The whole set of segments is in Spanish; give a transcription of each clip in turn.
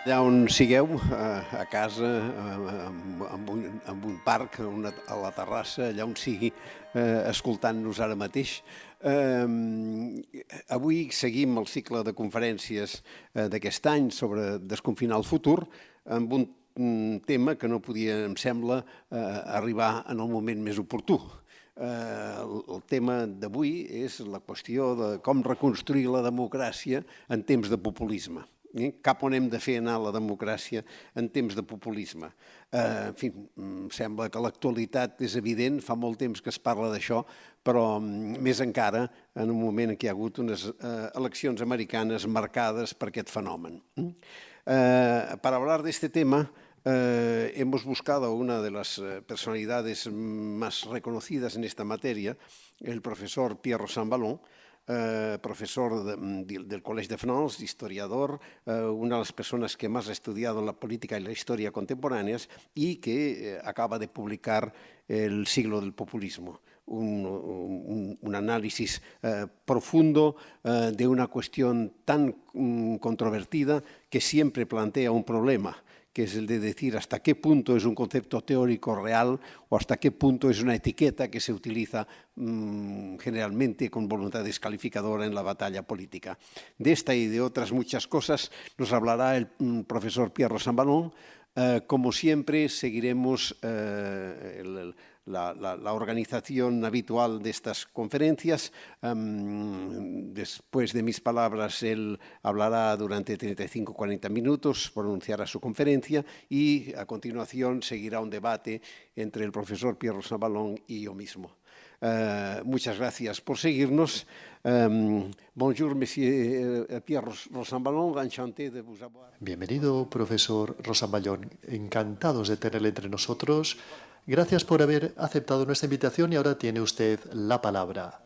Allà on sigueu, a casa, en un parc, a la terrassa, allà on sigui, escoltant-nos ara mateix. Avui seguim el cicle de conferències d'aquest any sobre desconfinar el futur amb un tema que no podia, em sembla, arribar en el moment més oportú. El tema d'avui és la qüestió de com reconstruir la democràcia en temps de populisme. Cap on hem de fer anar la democràcia en temps de populisme. En fi, em sembla que l'actualitat és evident, fa molt temps que es parla d'això, però més encara en un moment en què hi ha hagut unes eleccions americanes marcades per aquest fenomen. Para hablar de este tema, hemos buscado a una de las personalidades más reconocidas en esta materia, el profesor Pierre Rosanvallon, profesor del Collège de France, historiador, una de las personas que más ha estudiado la política y la historia contemporáneas y que acaba de publicar El siglo del populismo, un análisis profundo de una cuestión tan controvertida que siempre plantea un problema, que es el de decir hasta qué punto es un concepto teórico real o hasta qué punto es una etiqueta que se utiliza generalmente con voluntad descalificadora en la batalla política. De esta y de otras muchas cosas nos hablará el profesor Pierre Rosanvallon. Como siempre, seguiremos la organización habitual de estas conferencias. Después de mis palabras, él hablará durante 35-40 minutos, pronunciará su conferencia y a continuación seguirá un debate entre el profesor Pierre Rosanvallon y yo mismo. Muchas gracias por seguirnos. Bonjour, monsieur Pierre Rosanvallon, enchanté de vous avoir. Bienvenido, profesor Rosanvallon. Encantados de tenerle entre nosotros. Gracias por haber aceptado nuestra invitación y ahora tiene usted la palabra.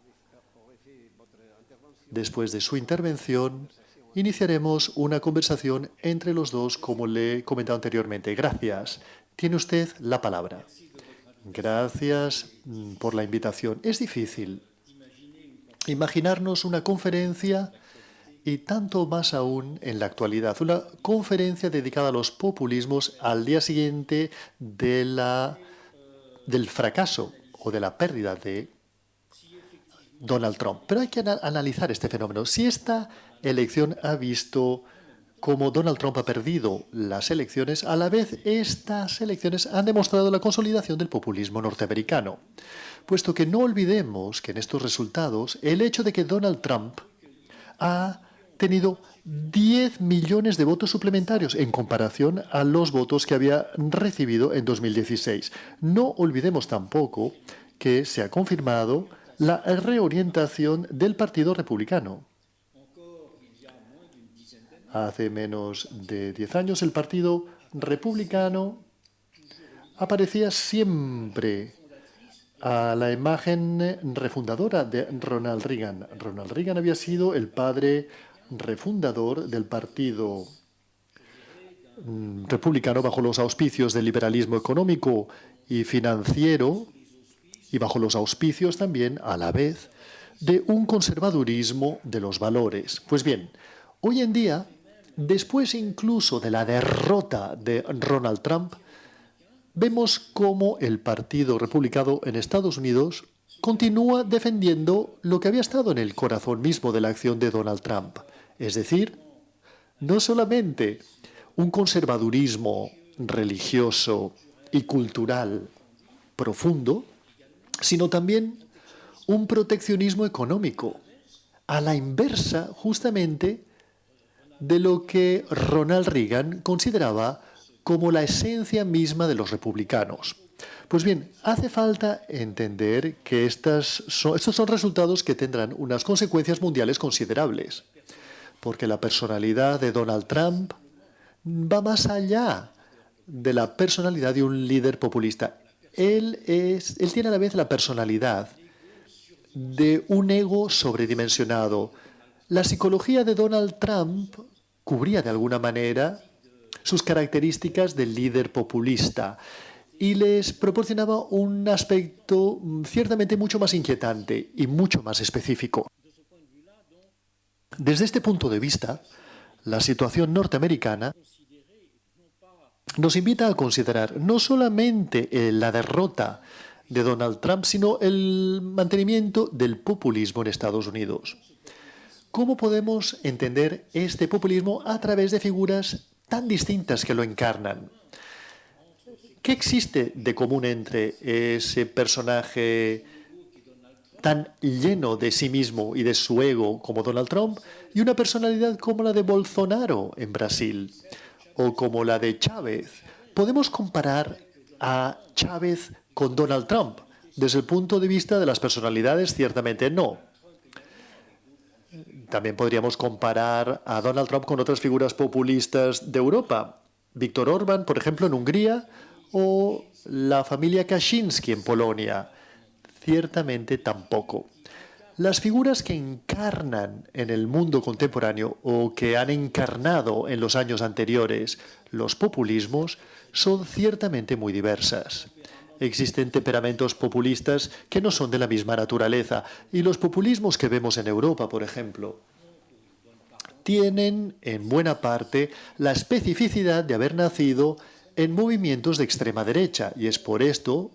Después de su intervención, iniciaremos una conversación entre los dos, como le he comentado anteriormente. Gracias. Tiene usted la palabra. Gracias por la invitación. Es difícil imaginarnos una conferencia, y tanto más aún en la actualidad, una conferencia dedicada a los populismos al día siguiente del fracaso o de la pérdida de Donald Trump. Pero hay que analizar este fenómeno. Si esta elección ha visto cómo Donald Trump ha perdido las elecciones, a la vez estas elecciones han demostrado la consolidación del populismo norteamericano. Puesto que no olvidemos que en estos resultados el hecho de que Donald Trump ha tenido 10 millones de votos suplementarios en comparación a los votos que había recibido en 2016. No olvidemos tampoco que se ha confirmado la reorientación del Partido Republicano. Hace menos de 10 años el Partido Republicano aparecía siempre a la imagen refundadora de Ronald Reagan. Ronald Reagan había sido el padre refundador del Partido Republicano bajo los auspicios del liberalismo económico y financiero y bajo los auspicios también, a la vez, de un conservadurismo de los valores. Pues bien, hoy en día, después incluso de la derrota de Donald Trump, vemos cómo el Partido Republicano en Estados Unidos continúa defendiendo lo que había estado en el corazón mismo de la acción de Donald Trump. Es decir, no solamente un conservadurismo religioso y cultural profundo, sino también un proteccionismo económico, a la inversa justamente de lo que Ronald Reagan consideraba como la esencia misma de los republicanos. Pues bien, hace falta entender que estos son resultados que tendrán unas consecuencias mundiales considerables, porque la personalidad de Donald Trump va más allá de la personalidad de un líder populista. Él tiene a la vez la personalidad de un ego sobredimensionado. La psicología de Donald Trump cubría de alguna manera sus características de líder populista y les proporcionaba un aspecto ciertamente mucho más inquietante y mucho más específico. Desde este punto de vista, la situación norteamericana nos invita a considerar no solamente la derrota de Donald Trump, sino el mantenimiento del populismo en Estados Unidos. ¿Cómo podemos entender este populismo a través de figuras tan distintas que lo encarnan? ¿Qué existe de común entre ese personaje tan lleno de sí mismo y de su ego como Donald Trump y una personalidad como la de Bolsonaro en Brasil o como la de Chávez? ¿Podemos comparar a Chávez con Donald Trump? Desde el punto de vista de las personalidades, ciertamente no. También podríamos comparar a Donald Trump con otras figuras populistas de Europa. Víctor Orbán, por ejemplo, en Hungría, o la familia Kaczynski en Polonia. Ciertamente tampoco. Las figuras que encarnan en el mundo contemporáneo o que han encarnado en los años anteriores los populismos son ciertamente muy diversas. Existen temperamentos populistas que no son de la misma naturaleza y los populismos que vemos en Europa, por ejemplo, tienen en buena parte la especificidad de haber nacido en movimientos de extrema derecha y es por esto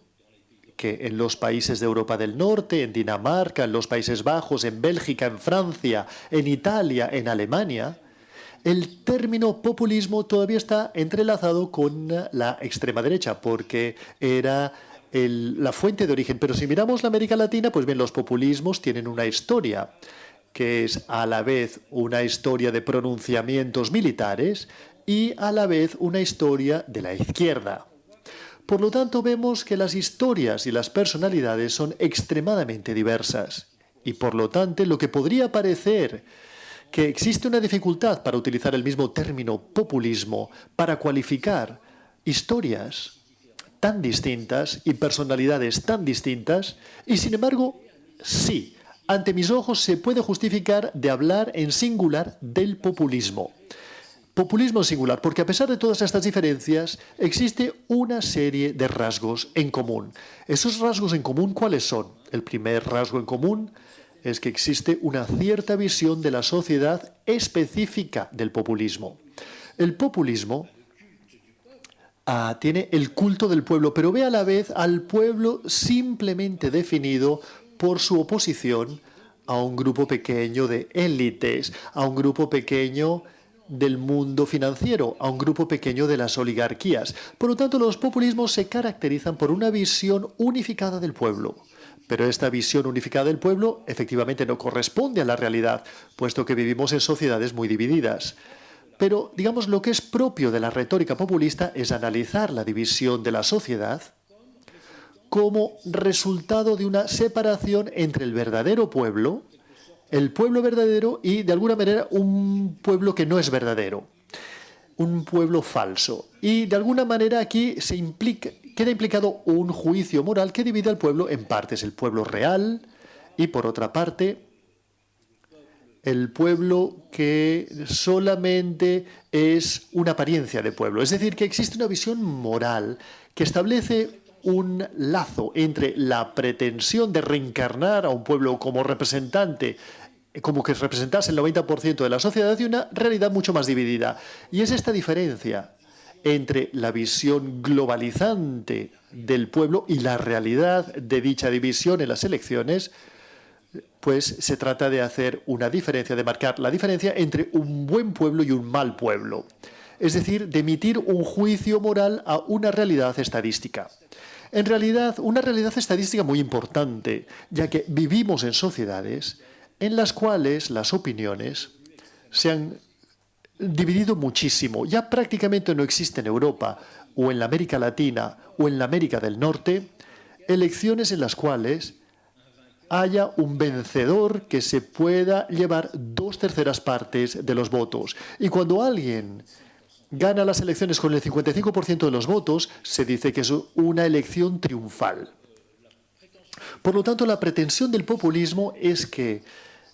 que en los países de Europa del Norte, en Dinamarca, en los Países Bajos, en Bélgica, en Francia, en Italia, en Alemania, el término populismo todavía está entrelazado con la extrema derecha, porque era la fuente de origen. Pero si miramos la América Latina, pues bien, los populismos tienen una historia, que es a la vez una historia de pronunciamientos militares y a la vez una historia de la izquierda. Por lo tanto, vemos que las historias y las personalidades son extremadamente diversas. Y por lo tanto, lo que podría parecer que existe una dificultad para utilizar el mismo término populismo para cualificar historias tan distintas y personalidades tan distintas, y sin embargo, sí, ante mis ojos se puede justificar de hablar en singular del populismo. Populismo singular, porque a pesar de todas estas diferencias, existe una serie de rasgos en común. ¿Esos rasgos en común cuáles son? El primer rasgo en común es que existe una cierta visión de la sociedad específica del populismo. El populismo tiene el culto del pueblo, pero ve a la vez al pueblo simplemente definido por su oposición a un grupo pequeño de élites, a un grupo pequeño del mundo financiero, a un grupo pequeño de las oligarquías. Por lo tanto, los populismos se caracterizan por una visión unificada del pueblo. Pero esta visión unificada del pueblo efectivamente no corresponde a la realidad, puesto que vivimos en sociedades muy divididas. Pero, digamos, lo que es propio de la retórica populista es analizar la división de la sociedad como resultado de una separación entre el verdadero pueblo, el pueblo verdadero y, de alguna manera, un pueblo que no es verdadero, un pueblo falso. Y, de alguna manera, aquí queda implicado un juicio moral que divide al pueblo en partes. El pueblo real y, por otra parte, el pueblo que solamente es una apariencia de pueblo. Es decir, que existe una visión moral que establece un lazo entre la pretensión de reencarnar a un pueblo como representante, como que representase el 90% de la sociedad, y una realidad mucho más dividida. Y es esta diferencia entre la visión globalizante del pueblo y la realidad de dicha división en las elecciones, pues se trata de hacer una diferencia, de marcar la diferencia entre un buen pueblo y un mal pueblo. Es decir, de emitir un juicio moral a una realidad estadística. En realidad, una realidad estadística muy importante, ya que vivimos en sociedades en las cuales las opiniones se han dividido muchísimo. Ya prácticamente no existe en Europa, o en la América Latina, o en la América del Norte, elecciones en las cuales haya un vencedor que se pueda llevar 2/3 partes de los votos. Y cuando alguien gana las elecciones con el 55% de los votos, se dice que es una elección triunfal. Por lo tanto, la pretensión del populismo es que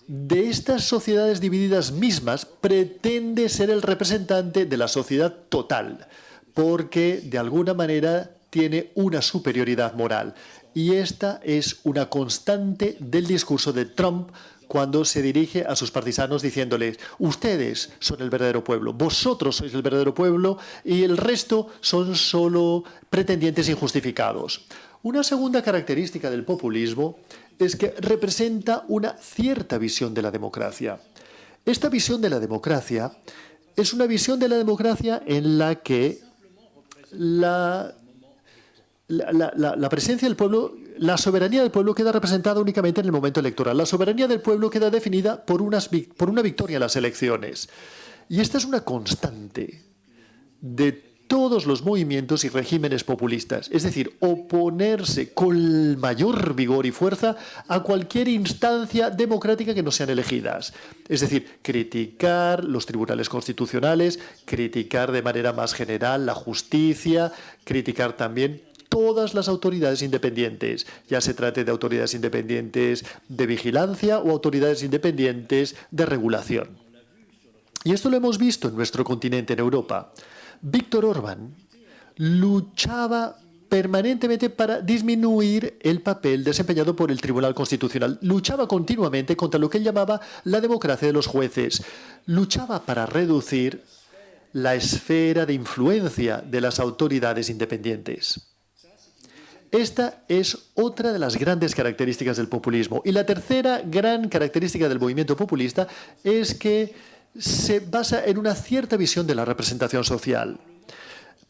de estas sociedades divididas mismas pretende ser el representante de la sociedad total, porque de alguna manera tiene una superioridad moral. Y esta es una constante del discurso de Trump cuando se dirige a sus partisanos diciéndoles: ustedes son el verdadero pueblo, vosotros sois el verdadero pueblo y el resto son solo pretendientes injustificados. Una segunda característica del populismo es que representa una cierta visión de la democracia. Esta visión de la democracia es una visión de la democracia en la que la presencia del pueblo, la soberanía del pueblo queda representada únicamente en el momento electoral. La soberanía del pueblo queda definida por una victoria en las elecciones. Y esta es una constante de todos los movimientos y regímenes populistas, es decir, oponerse con mayor vigor y fuerza a cualquier instancia democrática que no sean elegidas. Es decir, criticar los tribunales constitucionales, criticar de manera más general la justicia, criticar también todas las autoridades independientes, ya se trate de autoridades independientes de vigilancia o autoridades independientes de regulación. Y esto lo hemos visto en nuestro continente, en Europa. Víctor Orbán luchaba permanentemente para disminuir el papel desempeñado por el Tribunal Constitucional. Luchaba continuamente contra lo que él llamaba la democracia de los jueces. Luchaba para reducir la esfera de influencia de las autoridades independientes. Esta es otra de las grandes características del populismo. Y la tercera gran característica del movimiento populista es que se basa en una cierta visión de la representación social.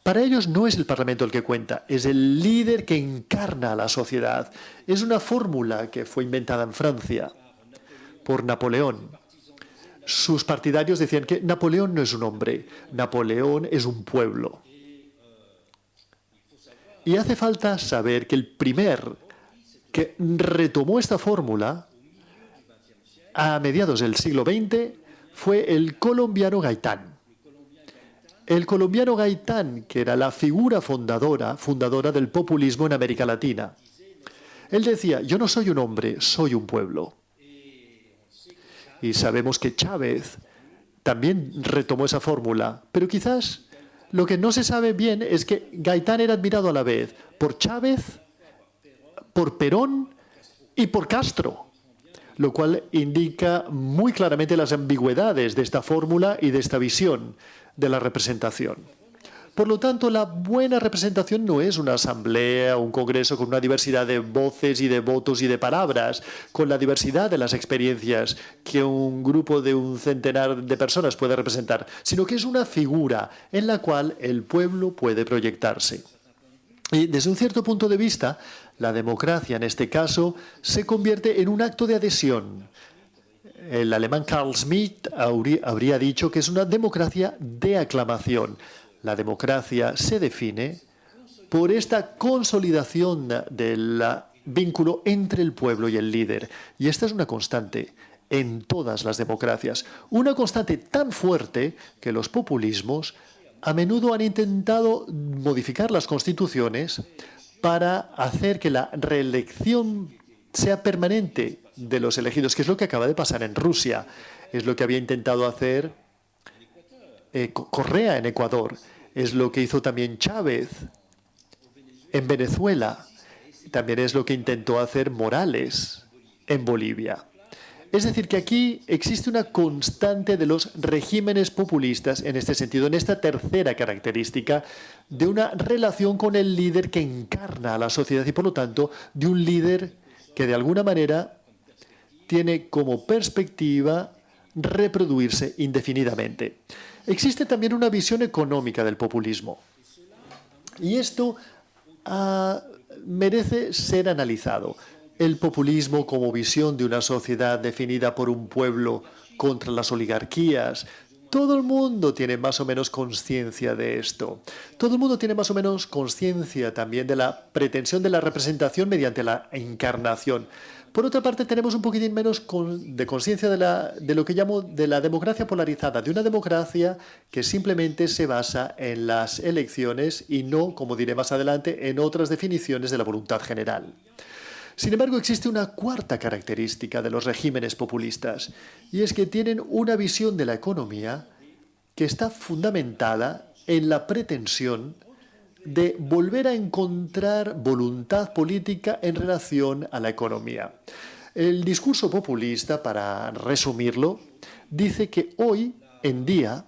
Para ellos no es el Parlamento el que cuenta, es el líder que encarna a la sociedad. Es una fórmula que fue inventada en Francia por Napoleón. Sus partidarios decían que Napoleón no es un hombre, Napoleón es un pueblo. Y hace falta saber que el primer que retomó esta fórmula a mediados del siglo XX fue el colombiano Gaitán. El colombiano Gaitán, que era la figura fundadora del populismo en América Latina. Él decía: yo no soy un hombre, soy un pueblo. Y sabemos que Chávez también retomó esa fórmula, pero quizás lo que no se sabe bien es que Gaitán era admirado a la vez por Chávez, por Perón y por Castro, lo cual indica muy claramente las ambigüedades de esta fórmula y de esta visión de la representación. Por lo tanto, la buena representación no es una asamblea o un congreso con una diversidad de voces y de votos y de palabras, con la diversidad de las experiencias que un grupo de un centenar de personas puede representar, sino que es una figura en la cual el pueblo puede proyectarse. Y desde un cierto punto de vista, la democracia en este caso se convierte en un acto de adhesión. El alemán Carl Schmitt habría dicho que es una democracia de aclamación. La democracia se define por esta consolidación del vínculo entre el pueblo y el líder. Y esta es una constante en todas las democracias. Una constante tan fuerte que los populismos a menudo han intentado modificar las constituciones para hacer que la reelección sea permanente de los elegidos, que es lo que acaba de pasar en Rusia. Es lo que había intentado hacer Correa en Ecuador. Es lo que hizo también Chávez en Venezuela. También es lo que intentó hacer Morales en Bolivia. Es decir, que aquí existe una constante de los regímenes populistas en este sentido, en esta tercera característica de una relación con el líder que encarna a la sociedad y, por lo tanto, de un líder que de alguna manera tiene como perspectiva reproducirse indefinidamente. Existe también una visión económica del populismo. Y esto merece ser analizado. El populismo como visión de una sociedad definida por un pueblo contra las oligarquías. Todo el mundo tiene más o menos conciencia de esto. Todo el mundo tiene más o menos conciencia también de la pretensión de la representación mediante la encarnación. Por otra parte, tenemos un poquitín menos de conciencia de lo que llamo de la democracia polarizada, de una democracia que simplemente se basa en las elecciones y no, como diré más adelante, en otras definiciones de la voluntad general. Sin embargo, existe una cuarta característica de los regímenes populistas, y es que tienen una visión de la economía que está fundamentada en la pretensión de volver a encontrar voluntad política en relación a la economía. El discurso populista, para resumirlo, dice que hoy en día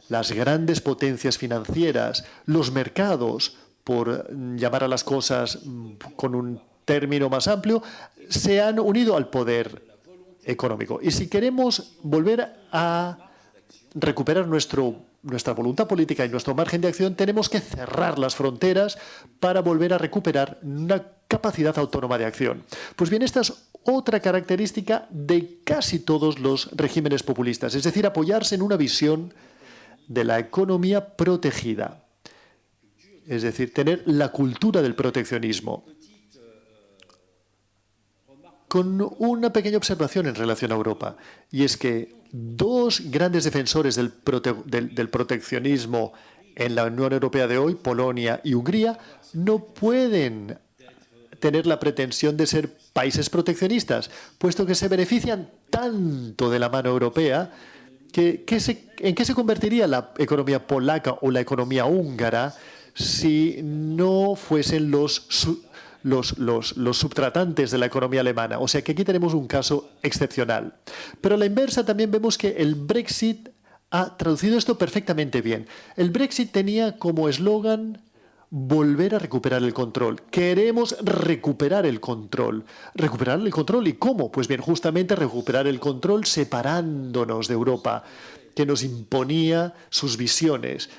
las grandes potencias financieras, los mercados, por llamar a las cosas con un término más amplio, se han unido al poder económico. Y si queremos volver a recuperar nuestra voluntad política y nuestro margen de acción, tenemos que cerrar las fronteras para volver a recuperar una capacidad autónoma de acción. Pues bien, esta es otra característica de casi todos los regímenes populistas, es decir, apoyarse en una visión de la economía protegida, es decir, tener la cultura del proteccionismo. Con una pequeña observación en relación a Europa, y es que dos grandes defensores del proteccionismo en la Unión Europea de hoy, Polonia y Hungría, no pueden tener la pretensión de ser países proteccionistas, puesto que se benefician tanto de la mano europea ¿en qué se convertiría la economía polaca o la economía húngara si no fuesen los subtratantes de la economía alemana? O sea que aquí tenemos un caso excepcional. Pero a la inversa también vemos que el Brexit ha traducido esto perfectamente bien. El Brexit tenía como eslogan volver a recuperar el control. Queremos recuperar el control. ¿Recuperar el control? ¿Y cómo? Pues bien, justamente recuperar el control separándonos de Europa, que nos imponía sus visiones.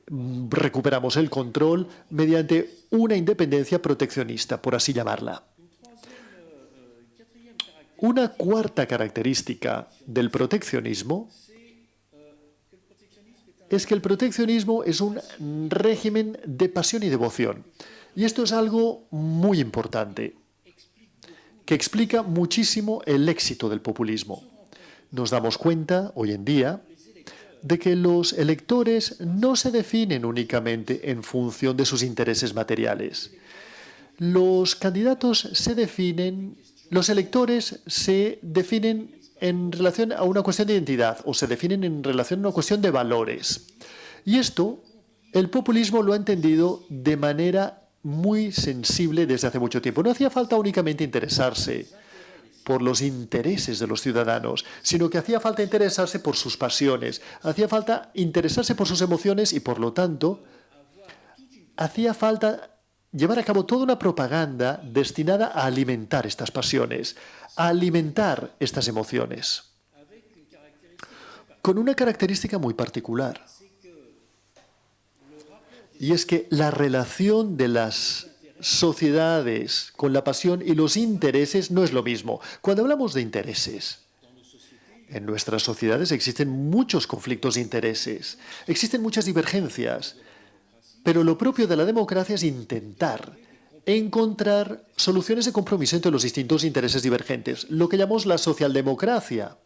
Recuperamos el control mediante una independencia proteccionista, por así llamarla. Una cuarta característica del proteccionismo es que el proteccionismo es un régimen de pasión y devoción. Y esto es algo muy importante, que explica muchísimo el éxito del populismo. Nos damos cuenta, hoy en día, de que los electores no se definen únicamente en función de sus intereses materiales. Los candidatos los electores se definen en relación a una cuestión de identidad o se definen en relación a una cuestión de valores. Y esto, el populismo lo ha entendido de manera muy sensible desde hace mucho tiempo. No hacía falta únicamente interesarse por los intereses de los ciudadanos, sino que hacía falta interesarse por sus pasiones, hacía falta interesarse por sus emociones y, por lo tanto, hacía falta llevar a cabo toda una propaganda destinada a alimentar estas pasiones, a alimentar estas emociones, con una característica muy particular. Y es que la relación de las sociedades con la pasión y los intereses no es lo mismo. Cuando hablamos de intereses, en nuestras sociedades existen muchos conflictos de intereses, existen muchas divergencias, pero lo propio de la democracia es intentar encontrar soluciones de compromiso entre los distintos intereses divergentes, lo que llamamos la socialdemocracia,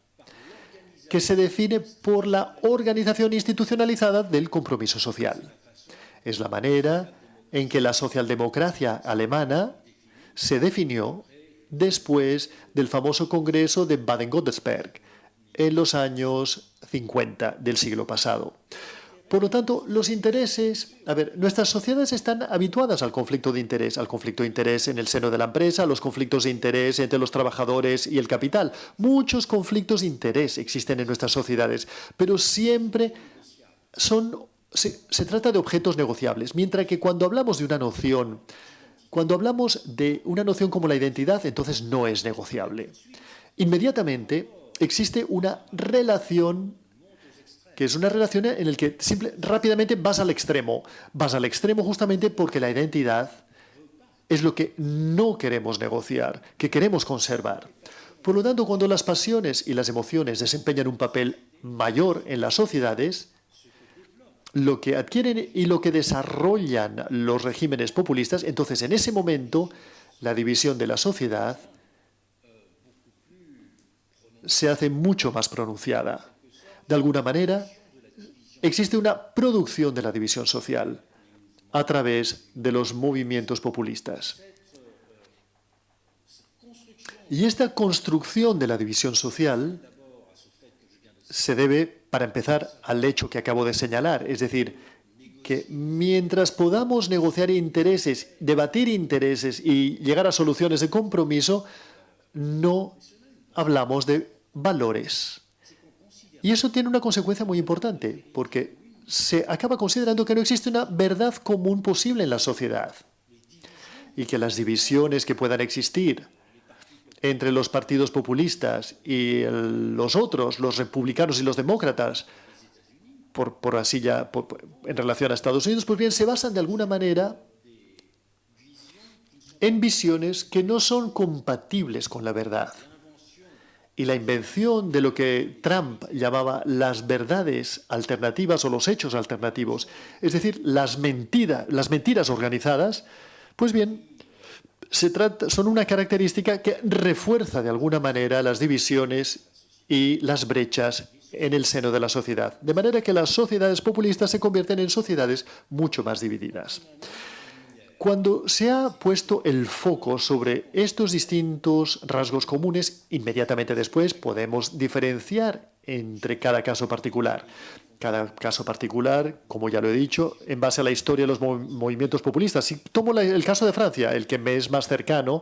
que se define por la organización institucionalizada del compromiso social. Es la manera en que la socialdemocracia alemana se definió después del famoso Congreso de Baden-Württemberg en los años 50 del siglo pasado. Por lo tanto, los intereses... nuestras sociedades están habituadas al conflicto de interés en el seno de la empresa, a los conflictos de interés entre los trabajadores y el capital. Muchos conflictos de interés existen en nuestras sociedades, pero siempre se trata de objetos negociables, mientras que cuando hablamos de una noción como la identidad, entonces no es negociable. Inmediatamente existe una relación que es una relación en la que rápidamente vas al extremo. Vas al extremo justamente porque la identidad es lo que no queremos negociar, que queremos conservar. Por lo tanto, cuando las pasiones y las emociones desempeñan un papel mayor en las sociedades, lo que adquieren y lo que desarrollan los regímenes populistas, entonces en ese momento la división de la sociedad se hace mucho más pronunciada. De alguna manera, existe una producción de la división social a través de los movimientos populistas. Y esta construcción de la división social se debe, para empezar, al hecho que acabo de señalar, es decir, que mientras podamos negociar intereses, debatir intereses y llegar a soluciones de compromiso, no hablamos de valores. Y eso tiene una consecuencia muy importante, porque se acaba considerando que no existe una verdad común posible en la sociedad y que las divisiones que puedan existir entre los partidos populistas y los otros, los republicanos y los demócratas, en relación a Estados Unidos, pues bien, se basan de alguna manera en visiones que no son compatibles con la verdad. Y la invención de lo que Trump llamaba las verdades alternativas o los hechos alternativos, es decir, las mentiras organizadas, pues bien, son una característica que refuerza de alguna manera las divisiones y las brechas en el seno de la sociedad, de manera que las sociedades populistas se convierten en sociedades mucho más divididas. Cuando se ha puesto el foco sobre estos distintos rasgos comunes, inmediatamente después podemos diferenciar entre cada caso particular. Cada caso particular, como ya lo he dicho, en base a la historia de los movimientos populistas. Si tomo el caso de Francia, el que me es más cercano,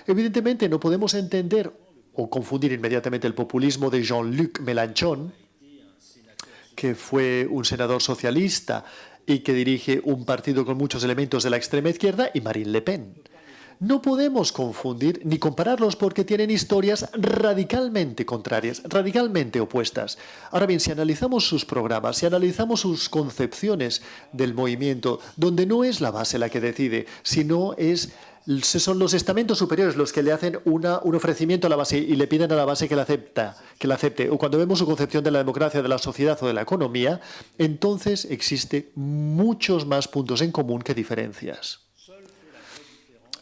evidentemente no podemos entender o confundir inmediatamente el populismo de Jean-Luc Mélenchon, que fue un senador socialista y que dirige un partido con muchos elementos de la extrema izquierda, y Marine Le Pen. No podemos confundir ni compararlos porque tienen historias radicalmente contrarias, radicalmente opuestas. Ahora bien, si analizamos sus programas, si analizamos sus concepciones del movimiento, donde no es la base la que decide, sino son los estamentos superiores los que le hacen un ofrecimiento a la base y le piden a la base que la acepte. O cuando vemos su concepción de la democracia, de la sociedad o de la economía, entonces existe muchos más puntos en común que diferencias.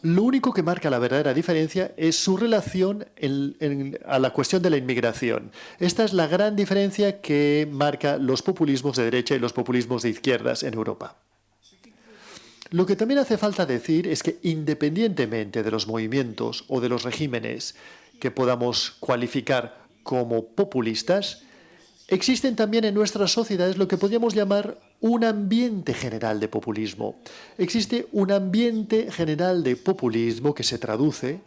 Lo único que marca la verdadera diferencia es su relación a la cuestión de la inmigración. Esta es la gran diferencia que marca los populismos de derecha y los populismos de izquierdas en Europa. Lo que también hace falta decir es que independientemente de los movimientos o de los regímenes que podamos cualificar como populistas, existen también en nuestras sociedades lo que podríamos llamar un ambiente general de populismo. Existe un ambiente general de populismo que se traduce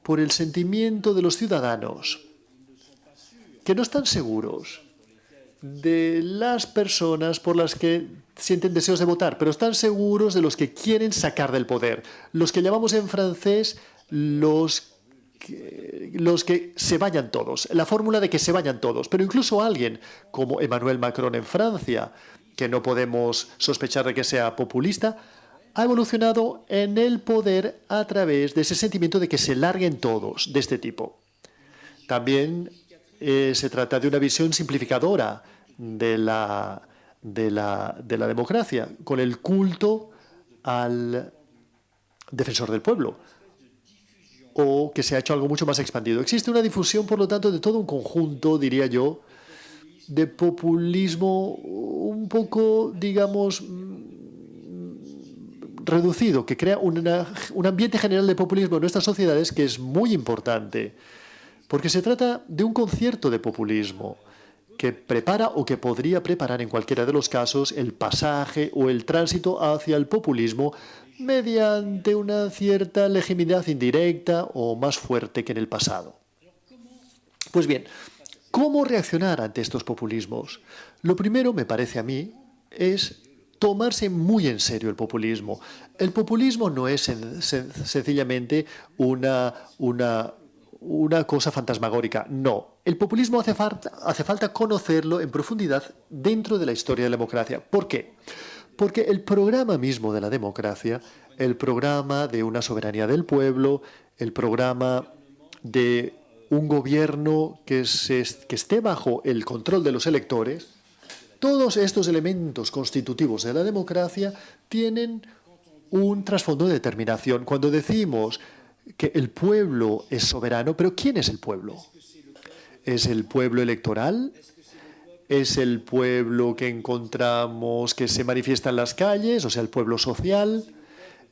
por el sentimiento de los ciudadanos que no están seguros de las personas por las que sienten deseos de votar, pero están seguros de los que quieren sacar del poder. Los que llamamos en francés los que se vayan todos, la fórmula de que se vayan todos. Pero incluso alguien como Emmanuel Macron en Francia, que no podemos sospechar de que sea populista, ha evolucionado en el poder a través de ese sentimiento de que se larguen todos, de este tipo. También se trata de una visión simplificadora de la democracia, con el culto al defensor del pueblo, o que se ha hecho algo mucho más expandido. Existe una difusión, por lo tanto, de todo un conjunto, diría yo, de populismo un poco, digamos, reducido, que crea un ambiente general de populismo en nuestras sociedades que es muy importante, porque se trata de un concierto de populismo que prepara o que podría preparar en cualquiera de los casos el pasaje o el tránsito hacia el populismo mediante una cierta legitimidad indirecta o más fuerte que en el pasado. Pues bien, ¿cómo reaccionar ante estos populismos? Lo primero, me parece a mí, es tomarse muy en serio el populismo. El populismo no es sencillamente una cosa fantasmagórica. No. El populismo hace falta conocerlo en profundidad dentro de la historia de la democracia. ¿Por qué? Porque el programa mismo de la democracia, el programa de una soberanía del pueblo, el programa de un gobierno que esté bajo el control de los electores, todos estos elementos constitutivos de la democracia tienen un trasfondo de determinación. Cuando decimos que el pueblo es soberano, ¿pero quién es el pueblo? ¿Es el pueblo electoral? ¿Es el pueblo que encontramos que se manifiesta en las calles, o sea, el pueblo social?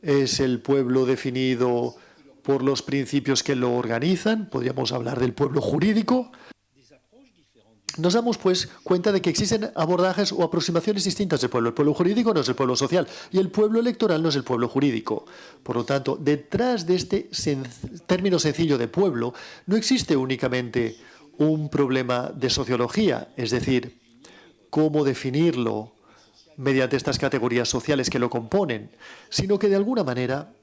¿Es el pueblo definido por los principios que lo organizan? Podríamos hablar del pueblo jurídico. nos damos pues cuenta de que existen abordajes o aproximaciones distintas del pueblo. El pueblo jurídico no es el pueblo social y el pueblo electoral no es el pueblo jurídico. Por lo tanto, detrás de este término sencillo de pueblo no existe únicamente un problema de sociología, es decir, cómo definirlo mediante estas categorías sociales que lo componen, sino que de alguna manera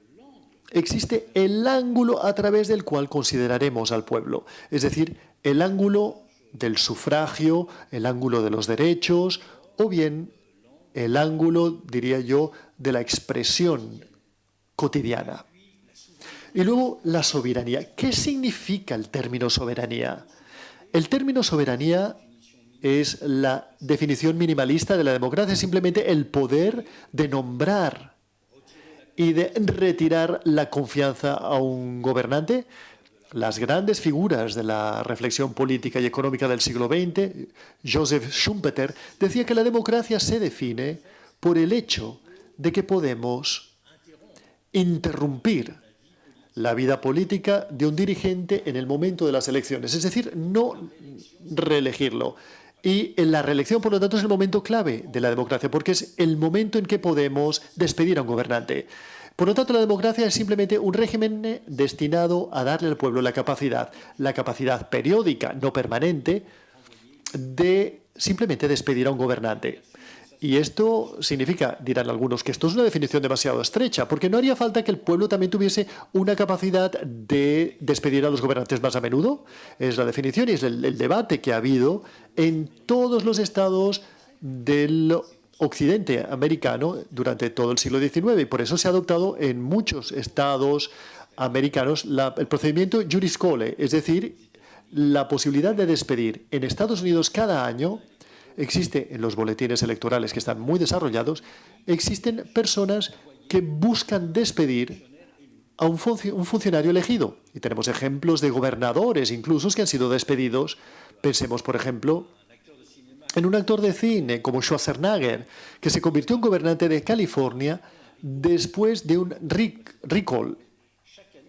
existe el ángulo a través del cual consideraremos al pueblo, es decir, el ángulo del sufragio, el ángulo de los derechos o bien el ángulo, diría yo, de la expresión cotidiana. Y luego la soberanía. ¿Qué significa el término soberanía? El término soberanía es la definición minimalista de la democracia, es simplemente el poder de nombrar y de retirar la confianza a un gobernante. Las grandes figuras de la reflexión política y económica del siglo XX, Joseph Schumpeter, decía que la democracia se define por el hecho de que podemos interrumpir la vida política de un dirigente en el momento de las elecciones, es decir, no reelegirlo. Y en la reelección, por lo tanto, es el momento clave de la democracia, porque es el momento en que podemos despedir a un gobernante. Por lo tanto, la democracia es simplemente un régimen destinado a darle al pueblo la capacidad periódica, no permanente, de simplemente despedir a un gobernante. Y esto significa, dirán algunos, que esto es una definición demasiado estrecha, porque no haría falta que el pueblo también tuviese una capacidad de despedir a los gobernantes más a menudo. Es la definición y es el debate que ha habido en todos los estados del Occidente americano durante todo el siglo XIX, y por eso se ha adoptado en muchos estados americanos el procedimiento juris scholae, es decir, la posibilidad de despedir. En Estados Unidos cada año existe, en los boletines electorales que están muy desarrollados, existen personas que buscan despedir a un funcionario elegido. Y tenemos ejemplos de gobernadores incluso que han sido despedidos. Pensemos, por ejemplo, en un actor de cine como Schwarzenegger, que se convirtió en gobernante de California después de un recall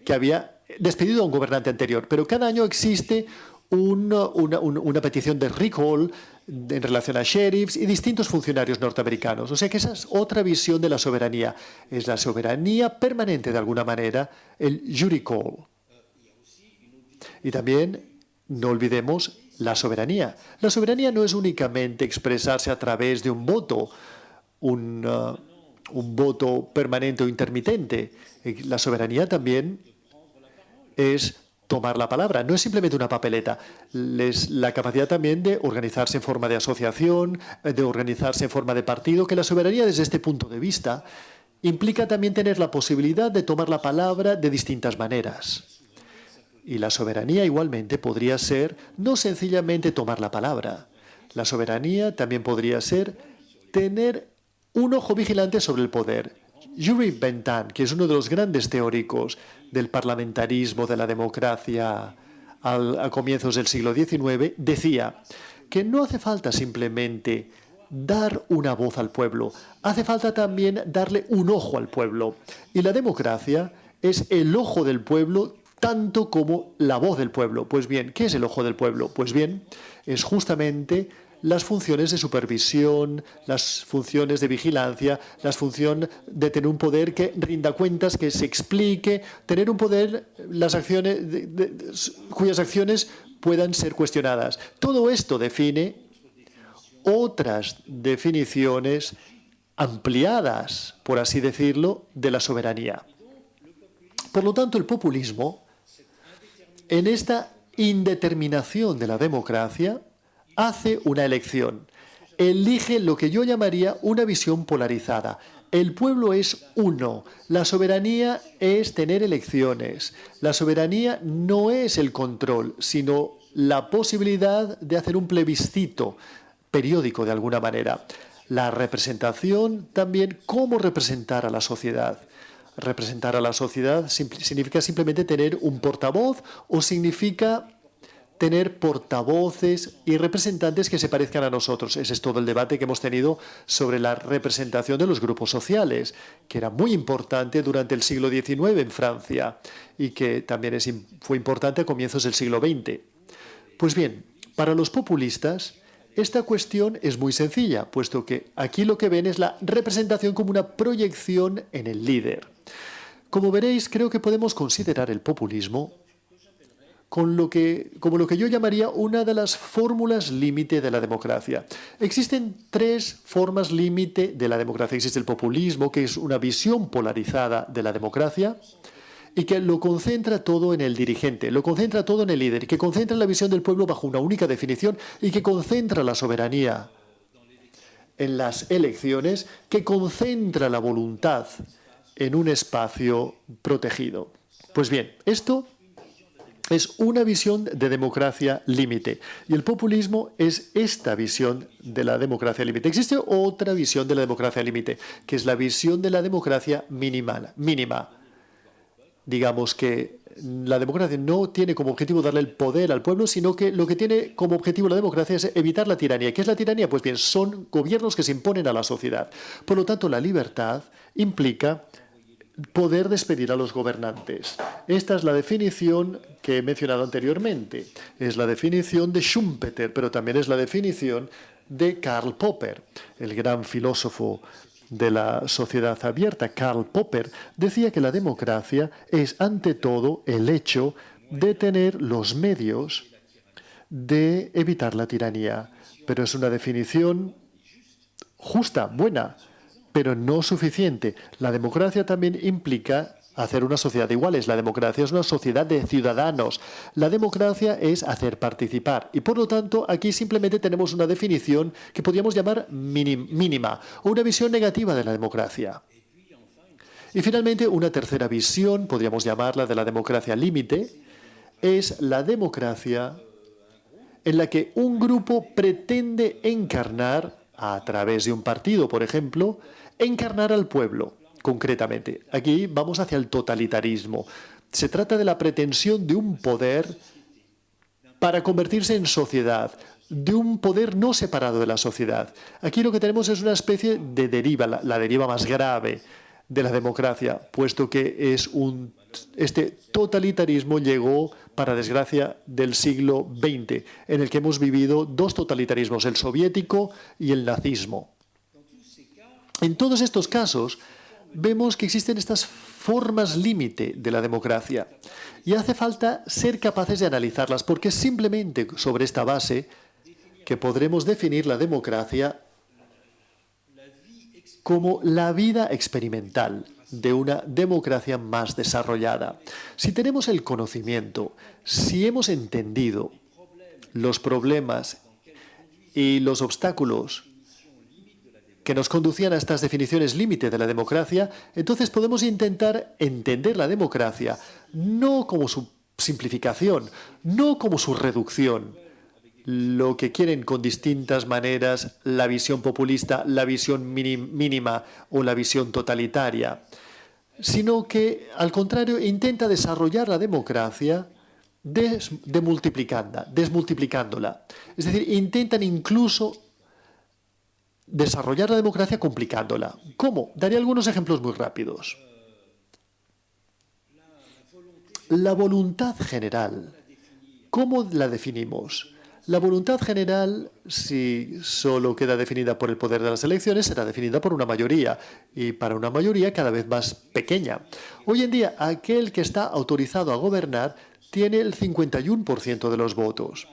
que había despedido a un gobernante anterior. Pero cada año existe una petición de recall en relación a sheriffs y distintos funcionarios norteamericanos. O sea que esa es otra visión de la soberanía. Es la soberanía permanente, de alguna manera, el jury call. Y también no olvidemos la soberanía. La soberanía no es únicamente expresarse a través de un voto, un voto permanente o intermitente. La soberanía también es tomar la palabra. No es simplemente una papeleta. Es la capacidad también de organizarse en forma de asociación, de organizarse en forma de partido, que la soberanía desde este punto de vista implica también tener la posibilidad de tomar la palabra de distintas maneras. Y la soberanía igualmente podría ser no sencillamente tomar la palabra. La soberanía también podría ser tener un ojo vigilante sobre el poder. Yuri Bentham, que es uno de los grandes teóricos del parlamentarismo, de la democracia a comienzos del siglo XIX, decía que no hace falta simplemente dar una voz al pueblo, hace falta también darle un ojo al pueblo. Y la democracia es el ojo del pueblo tanto como la voz del pueblo. Pues bien, ¿qué es el ojo del pueblo? Pues bien, es justamente las funciones de supervisión, las funciones de vigilancia, las funciones de tener un poder que rinda cuentas, que se explique, tener un poder las acciones cuyas acciones puedan ser cuestionadas. Todo esto define otras definiciones ampliadas, por así decirlo, de la soberanía. Por lo tanto, el populismo, en esta indeterminación de la democracia, hace una elección. Elige lo que yo llamaría una visión polarizada. El pueblo es uno. La soberanía es tener elecciones. La soberanía no es el control, sino la posibilidad de hacer un plebiscito periódico de alguna manera. La representación también, cómo representar a la sociedad. Representar a la sociedad significa simplemente tener un portavoz o significa tener portavoces y representantes que se parezcan a nosotros. Ese es todo el debate que hemos tenido sobre la representación de los grupos sociales, que era muy importante durante el siglo XIX en Francia y que también fue importante a comienzos del siglo XX. Pues bien, Para los populistas, esta cuestión es muy sencilla, puesto que aquí lo que ven es la representación como una proyección en el líder. Como veréis, creo que podemos considerar el populismo como lo que yo llamaría una de las fórmulas límite de la democracia. Existen tres formas límite de la democracia. Existe el populismo, que es una visión polarizada de la democracia y que lo concentra todo en el dirigente, lo concentra todo en el líder, que concentra la visión del pueblo bajo una única definición y que concentra la soberanía en las elecciones, que concentra la voluntad en un espacio protegido. Pues bien, esto es una visión de democracia límite. Y el populismo es esta visión de la democracia límite. Existe otra visión de la democracia límite, que es la visión de la democracia mínima. Digamos que la democracia no tiene como objetivo darle el poder al pueblo, sino que lo que tiene como objetivo la democracia es evitar la tiranía. ¿Qué es la tiranía? Pues bien, son gobiernos que se imponen a la sociedad. Por lo tanto, la libertad implica poder despedir a los gobernantes. Esta es la definición que he mencionado anteriormente. Es la definición de Schumpeter, pero también es la definición de Karl Popper, el gran filósofo de la sociedad abierta. Karl Popper decía que la democracia es, ante todo, el hecho de tener los medios de evitar la tiranía. Pero es una definición justa, buena, pero no suficiente. La democracia también implica hacer una sociedad de iguales. La democracia es una sociedad de ciudadanos. La democracia es hacer participar. Y por lo tanto, aquí simplemente tenemos una definición que podríamos llamar mínima, o una visión negativa de la democracia. Y finalmente, una tercera visión, podríamos llamarla de la democracia límite, es la democracia en la que un grupo pretende encarnar, a través de un partido, por ejemplo, encarnar al pueblo, concretamente. Aquí vamos hacia el totalitarismo. Se trata de la pretensión de un poder para convertirse en sociedad, de un poder no separado de la sociedad. Aquí lo que tenemos es una especie de deriva, la deriva más grave de la democracia, puesto que este totalitarismo llegó, para desgracia, del siglo XX, en el que hemos vivido dos totalitarismos, el soviético y el nazismo. En todos estos casos, vemos que existen estas formas límite de la democracia y hace falta ser capaces de analizarlas, porque es simplemente sobre esta base que podremos definir la democracia como la vida experimental de una democracia más desarrollada. Si tenemos el conocimiento, si hemos entendido los problemas y los obstáculos que nos conducían a estas definiciones límite de la democracia, entonces podemos intentar entender la democracia no como su simplificación, no como su reducción, lo que quieren con distintas maneras la visión populista, la visión mínima o la visión totalitaria, sino que, al contrario, intenta desarrollar la democracia desmultiplicándola. Es decir, intentan incluso desarrollar la democracia complicándola. ¿Cómo? Daré algunos ejemplos muy rápidos. La voluntad general, ¿cómo la definimos? La voluntad general, si solo queda definida por el poder de las elecciones, será definida por una mayoría, y para una mayoría cada vez más pequeña. Hoy en día, aquel que está autorizado a gobernar tiene el 51% de los votos,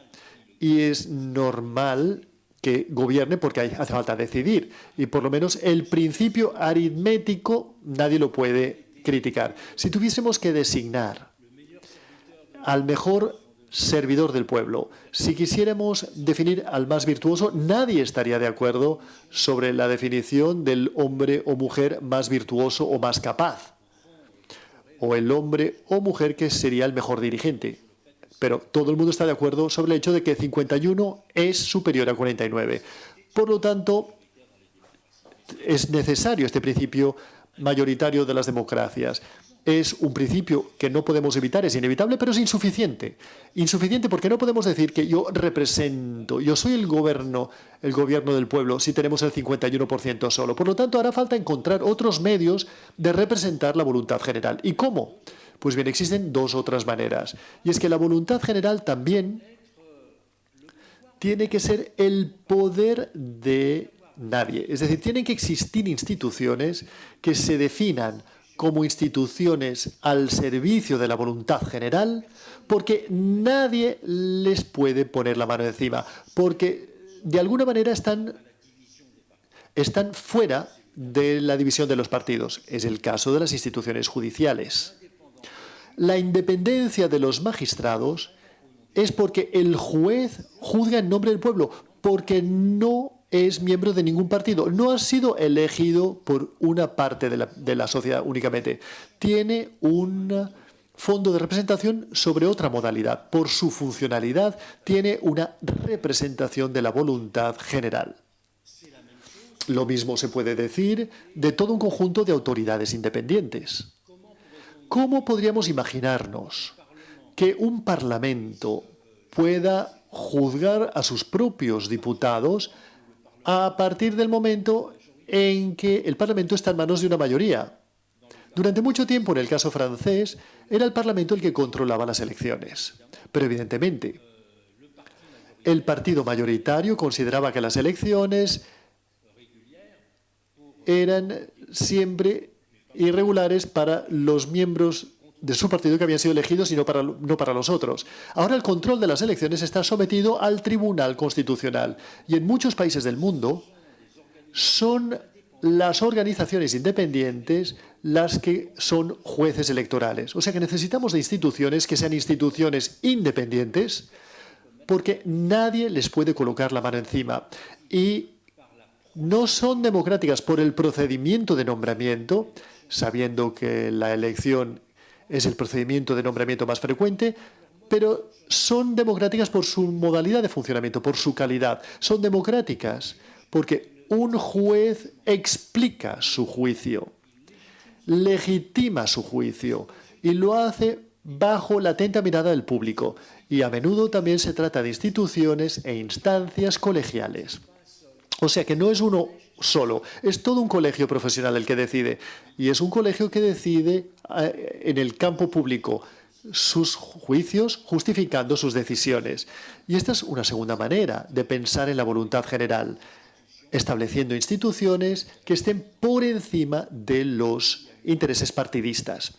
y es normal que gobierne porque hace falta decidir, y por lo menos el principio aritmético nadie lo puede criticar. Si tuviésemos que designar al mejor servidor del pueblo, si quisiéramos definir al más virtuoso, nadie estaría de acuerdo sobre la definición del hombre o mujer más virtuoso o más capaz, o el hombre o mujer que sería el mejor dirigente. Pero todo el mundo está de acuerdo sobre el hecho de que 51 es superior a 49. Por lo tanto, es necesario este principio mayoritario de las democracias. Es un principio que no podemos evitar, es inevitable, pero es insuficiente. Insuficiente porque no podemos decir que yo represento, yo soy el gobierno del pueblo, si tenemos el 51% solo. Por lo tanto, hará falta encontrar otros medios de representar la voluntad general. ¿Y cómo? Pues bien, existen dos otras maneras. Y es que la voluntad general también tiene que ser el poder de nadie. Es decir, tienen que existir instituciones que se definan como instituciones al servicio de la voluntad general, porque nadie les puede poner la mano encima, porque de alguna manera están fuera de la división de los partidos. Es el caso de las instituciones judiciales. La independencia de los magistrados es porque el juez juzga en nombre del pueblo, porque no es miembro de ningún partido, no ha sido elegido por una parte de la sociedad únicamente. Tiene un fondo de representación sobre otra modalidad. Por su funcionalidad, tiene una representación de la voluntad general. Lo mismo se puede decir de todo un conjunto de autoridades independientes. ¿Cómo podríamos imaginarnos que un parlamento pueda juzgar a sus propios diputados a partir del momento en que el Parlamento está en manos de una mayoría? Durante mucho tiempo, en el caso francés, era el Parlamento el que controlaba las elecciones. Pero evidentemente, el partido mayoritario consideraba que las elecciones eran siempre irregulares para los miembros de su partido que habían sido elegidos y no para los otros. Ahora el control de las elecciones está sometido al Tribunal Constitucional y en muchos países del mundo son las organizaciones independientes las que son jueces electorales. O sea que necesitamos de instituciones que sean instituciones independientes porque nadie les puede colocar la mano encima. Y no son democráticas por el procedimiento de nombramiento, sabiendo que la elección es el procedimiento de nombramiento más frecuente, pero son democráticas por su modalidad de funcionamiento, por su calidad. Son democráticas porque un juez explica su juicio, legitima su juicio y lo hace bajo la atenta mirada del público. Y a menudo también se trata de instituciones e instancias colegiales. O sea que no es uno solo, es todo un colegio profesional el que decide. Y es un colegio que decide en el campo público sus juicios, justificando sus decisiones. Y esta es una segunda manera de pensar en la voluntad general, estableciendo instituciones que estén por encima de los intereses partidistas.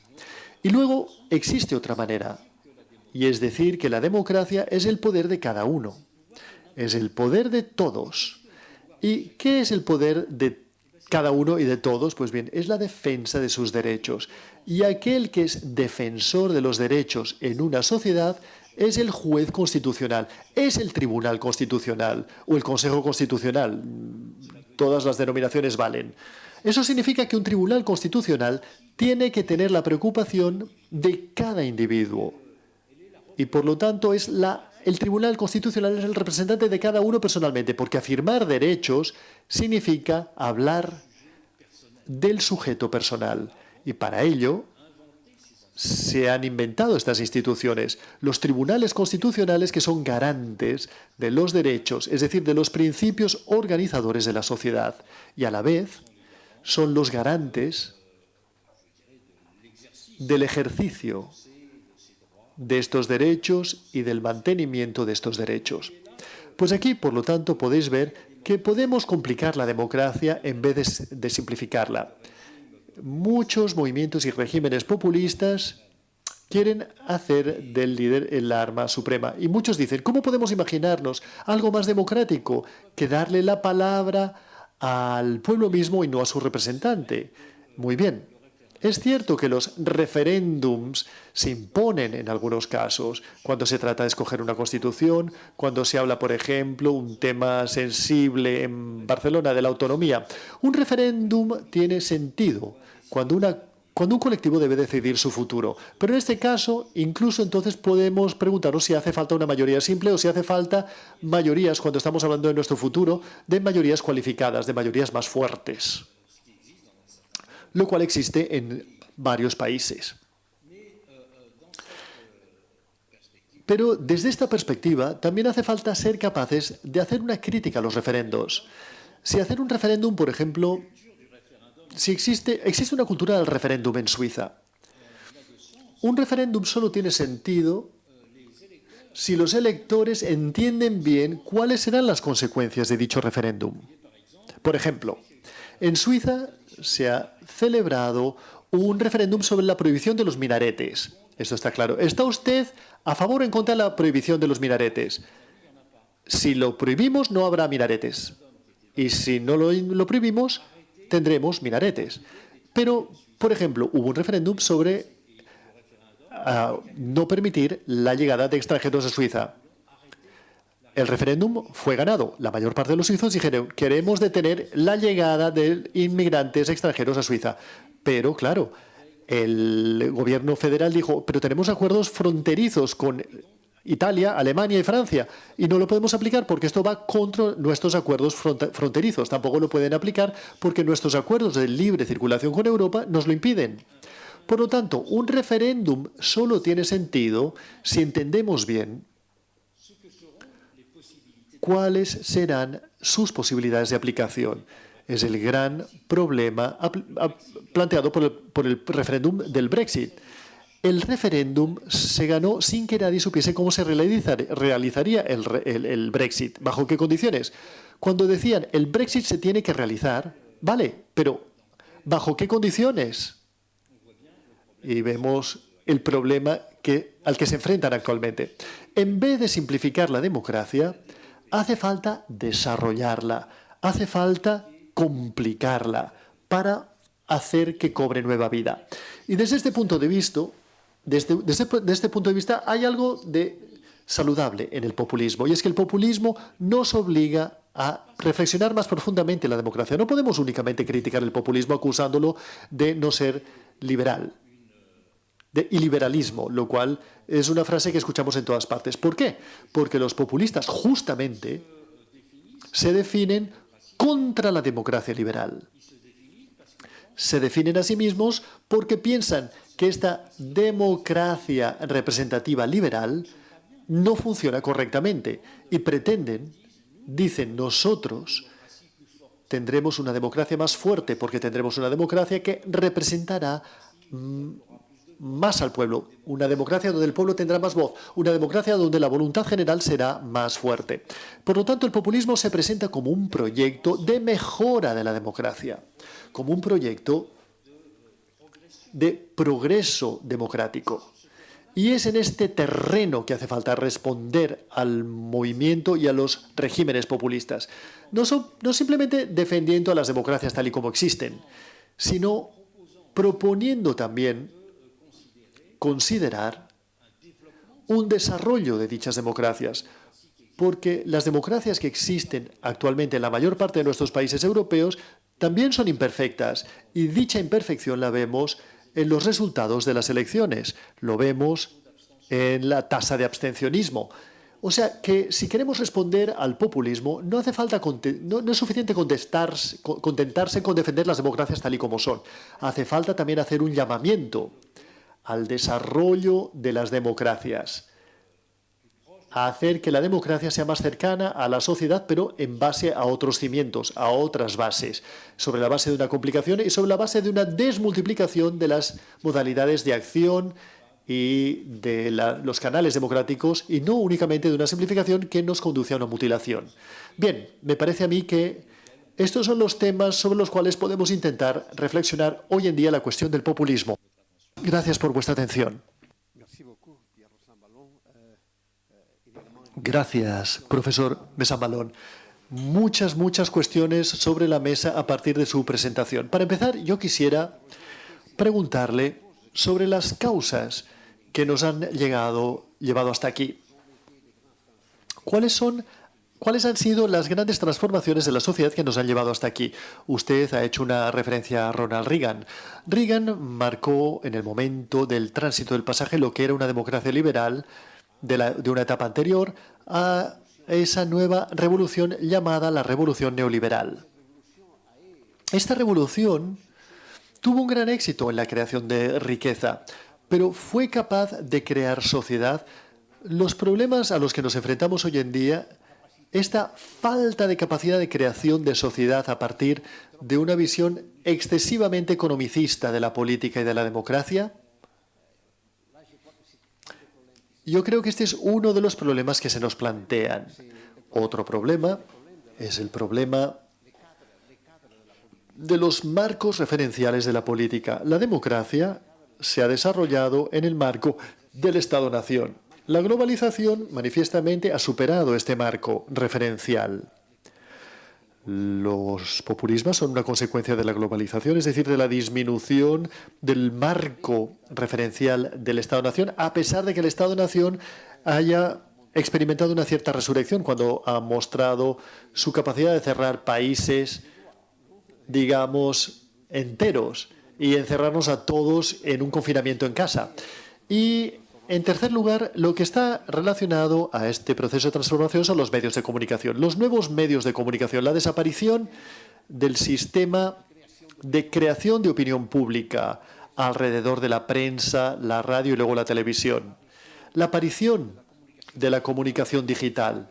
Y luego existe otra manera, y es decir que la democracia es el poder de cada uno, es el poder de todos. ¿Y qué es el poder de cada uno y de todos? Pues bien, es la defensa de sus derechos. Y aquel que es defensor de los derechos en una sociedad es el juez constitucional, es el Tribunal Constitucional o el Consejo Constitucional. Todas las denominaciones valen. Eso significa que un Tribunal Constitucional tiene que tener la preocupación de cada individuo. Y por lo tanto el Tribunal Constitucional es el representante de cada uno personalmente, porque afirmar derechos significa hablar del sujeto personal. Y para ello se han inventado estas instituciones, los tribunales constitucionales que son garantes de los derechos, es decir, de los principios organizadores de la sociedad, y a la vez son los garantes del ejercicio de estos derechos y del mantenimiento de estos derechos. Pues aquí, por lo tanto, podéis ver que podemos complicar la democracia en vez de simplificarla. Muchos movimientos y regímenes populistas quieren hacer del líder el arma suprema. Y muchos dicen, ¿cómo podemos imaginarnos algo más democrático que darle la palabra al pueblo mismo y no a su representante? Muy bien. Es cierto que los referéndums se imponen en algunos casos, cuando se trata de escoger una constitución, cuando se habla, por ejemplo, un tema sensible en Barcelona de la autonomía. Un referéndum tiene sentido cuando un colectivo debe decidir su futuro. Pero en este caso, incluso entonces podemos preguntarnos si hace falta una mayoría simple o si hace falta mayorías, cuando estamos hablando de nuestro futuro, de mayorías cualificadas, de mayorías más fuertes, lo cual existe en varios países. Pero desde esta perspectiva también hace falta ser capaces de hacer una crítica a los referendos. Si hacer un referéndum, por ejemplo, si existe una cultura del referéndum en Suiza. Un referéndum solo tiene sentido si los electores entienden bien cuáles serán las consecuencias de dicho referéndum. Por ejemplo, en Suiza se ha celebrado un referéndum sobre la prohibición de los minaretes. Esto está claro. ¿Está usted a favor o en contra de la prohibición de los minaretes? Si lo prohibimos, no habrá minaretes. Y si no lo prohibimos, tendremos minaretes. Pero, por ejemplo, hubo un referéndum sobre no permitir la llegada de extranjeros a Suiza. El referéndum fue ganado. La mayor parte de los suizos dijeron: queremos detener la llegada de inmigrantes extranjeros a Suiza. Pero, claro, el gobierno federal dijo: pero tenemos acuerdos fronterizos con Italia, Alemania y Francia, y no lo podemos aplicar porque esto va contra nuestros acuerdos fronterizos. Tampoco lo pueden aplicar porque nuestros acuerdos de libre circulación con Europa nos lo impiden. Por lo tanto, un referéndum solo tiene sentido si entendemos bien cuáles serán sus posibilidades de aplicación. Es el gran problema planteado por el referéndum del Brexit. El referéndum se ganó sin que nadie supiese cómo se realizaría el Brexit, bajo qué condiciones. Cuando decían el Brexit se tiene que realizar, vale, pero ¿bajo qué condiciones? Y vemos el problema al que se enfrentan actualmente. En vez de simplificar la democracia, hace falta desarrollarla, hace falta complicarla para hacer que cobre nueva vida. Y desde este punto de vista, hay algo de saludable en el populismo, y es que el populismo nos obliga a reflexionar más profundamente en la democracia. No podemos únicamente criticar el populismo acusándolo de no ser liberal, de iliberalismo, lo cual es una frase que escuchamos en todas partes. ¿Por qué? Porque los populistas justamente se definen contra la democracia liberal. Se definen a sí mismos porque piensan que esta democracia representativa liberal no funciona correctamente y dicen, nosotros tendremos una democracia más fuerte porque tendremos una democracia que representará más al pueblo, una democracia donde el pueblo tendrá más voz, una democracia donde la voluntad general será más fuerte. Por lo tanto, el populismo se presenta como un proyecto de mejora de la democracia, como un proyecto de progreso democrático. Y es en este terreno que hace falta responder al movimiento y a los regímenes populistas. No simplemente defendiendo a las democracias tal y como existen, sino proponiendo también considerar un desarrollo de dichas democracias, porque las democracias que existen actualmente en la mayor parte de nuestros países europeos también son imperfectas, y dicha imperfección la vemos en los resultados de las elecciones, lo vemos en la tasa de abstencionismo. O sea que si queremos responder al populismo, no hace falta no es suficiente contentarse con defender las democracias tal y como son. Hace falta también hacer un llamamiento al desarrollo de las democracias, a hacer que la democracia sea más cercana a la sociedad, pero en base a otros cimientos, a otras bases, sobre la base de una complicación y sobre la base de una desmultiplicación de las modalidades de acción y de los canales democráticos, y no únicamente de una simplificación que nos conduce a una mutilación. Bien, me parece a mí que estos son los temas sobre los cuales podemos intentar reflexionar hoy en día la cuestión del populismo. Gracias por vuestra atención. Gracias, profesor Mesambalón. Muchas cuestiones sobre la mesa a partir de su presentación. Para empezar, yo quisiera preguntarle sobre las causas que nos han llevado hasta aquí. ¿Cuáles han sido las grandes transformaciones de la sociedad que nos han llevado hasta aquí? Usted ha hecho una referencia a Ronald Reagan. Reagan marcó en el momento del tránsito del pasaje lo que era una democracia liberal de una etapa anterior a esa nueva revolución llamada la revolución neoliberal. Esta revolución tuvo un gran éxito en la creación de riqueza, pero fue capaz de crear sociedad. Los problemas a los que nos enfrentamos hoy en día, esta falta de capacidad de creación de sociedad a partir de una visión excesivamente economicista de la política y de la democracia. Yo creo que este es uno de los problemas que se nos plantean. Otro problema es el problema de los marcos referenciales de la política. La democracia se ha desarrollado en el marco del Estado-nación. La globalización manifiestamente ha superado este marco referencial. Los populismos son una consecuencia de la globalización, es decir, de la disminución del marco referencial del Estado-nación, a pesar de que el Estado-nación haya experimentado una cierta resurrección cuando ha mostrado su capacidad de cerrar países, digamos, enteros y encerrarnos a todos en un confinamiento en casa. Y en tercer lugar, lo que está relacionado a este proceso de transformación son los medios de comunicación. Los nuevos medios de comunicación, la desaparición del sistema de creación de opinión pública alrededor de la prensa, la radio y luego la televisión. La aparición de la comunicación digital.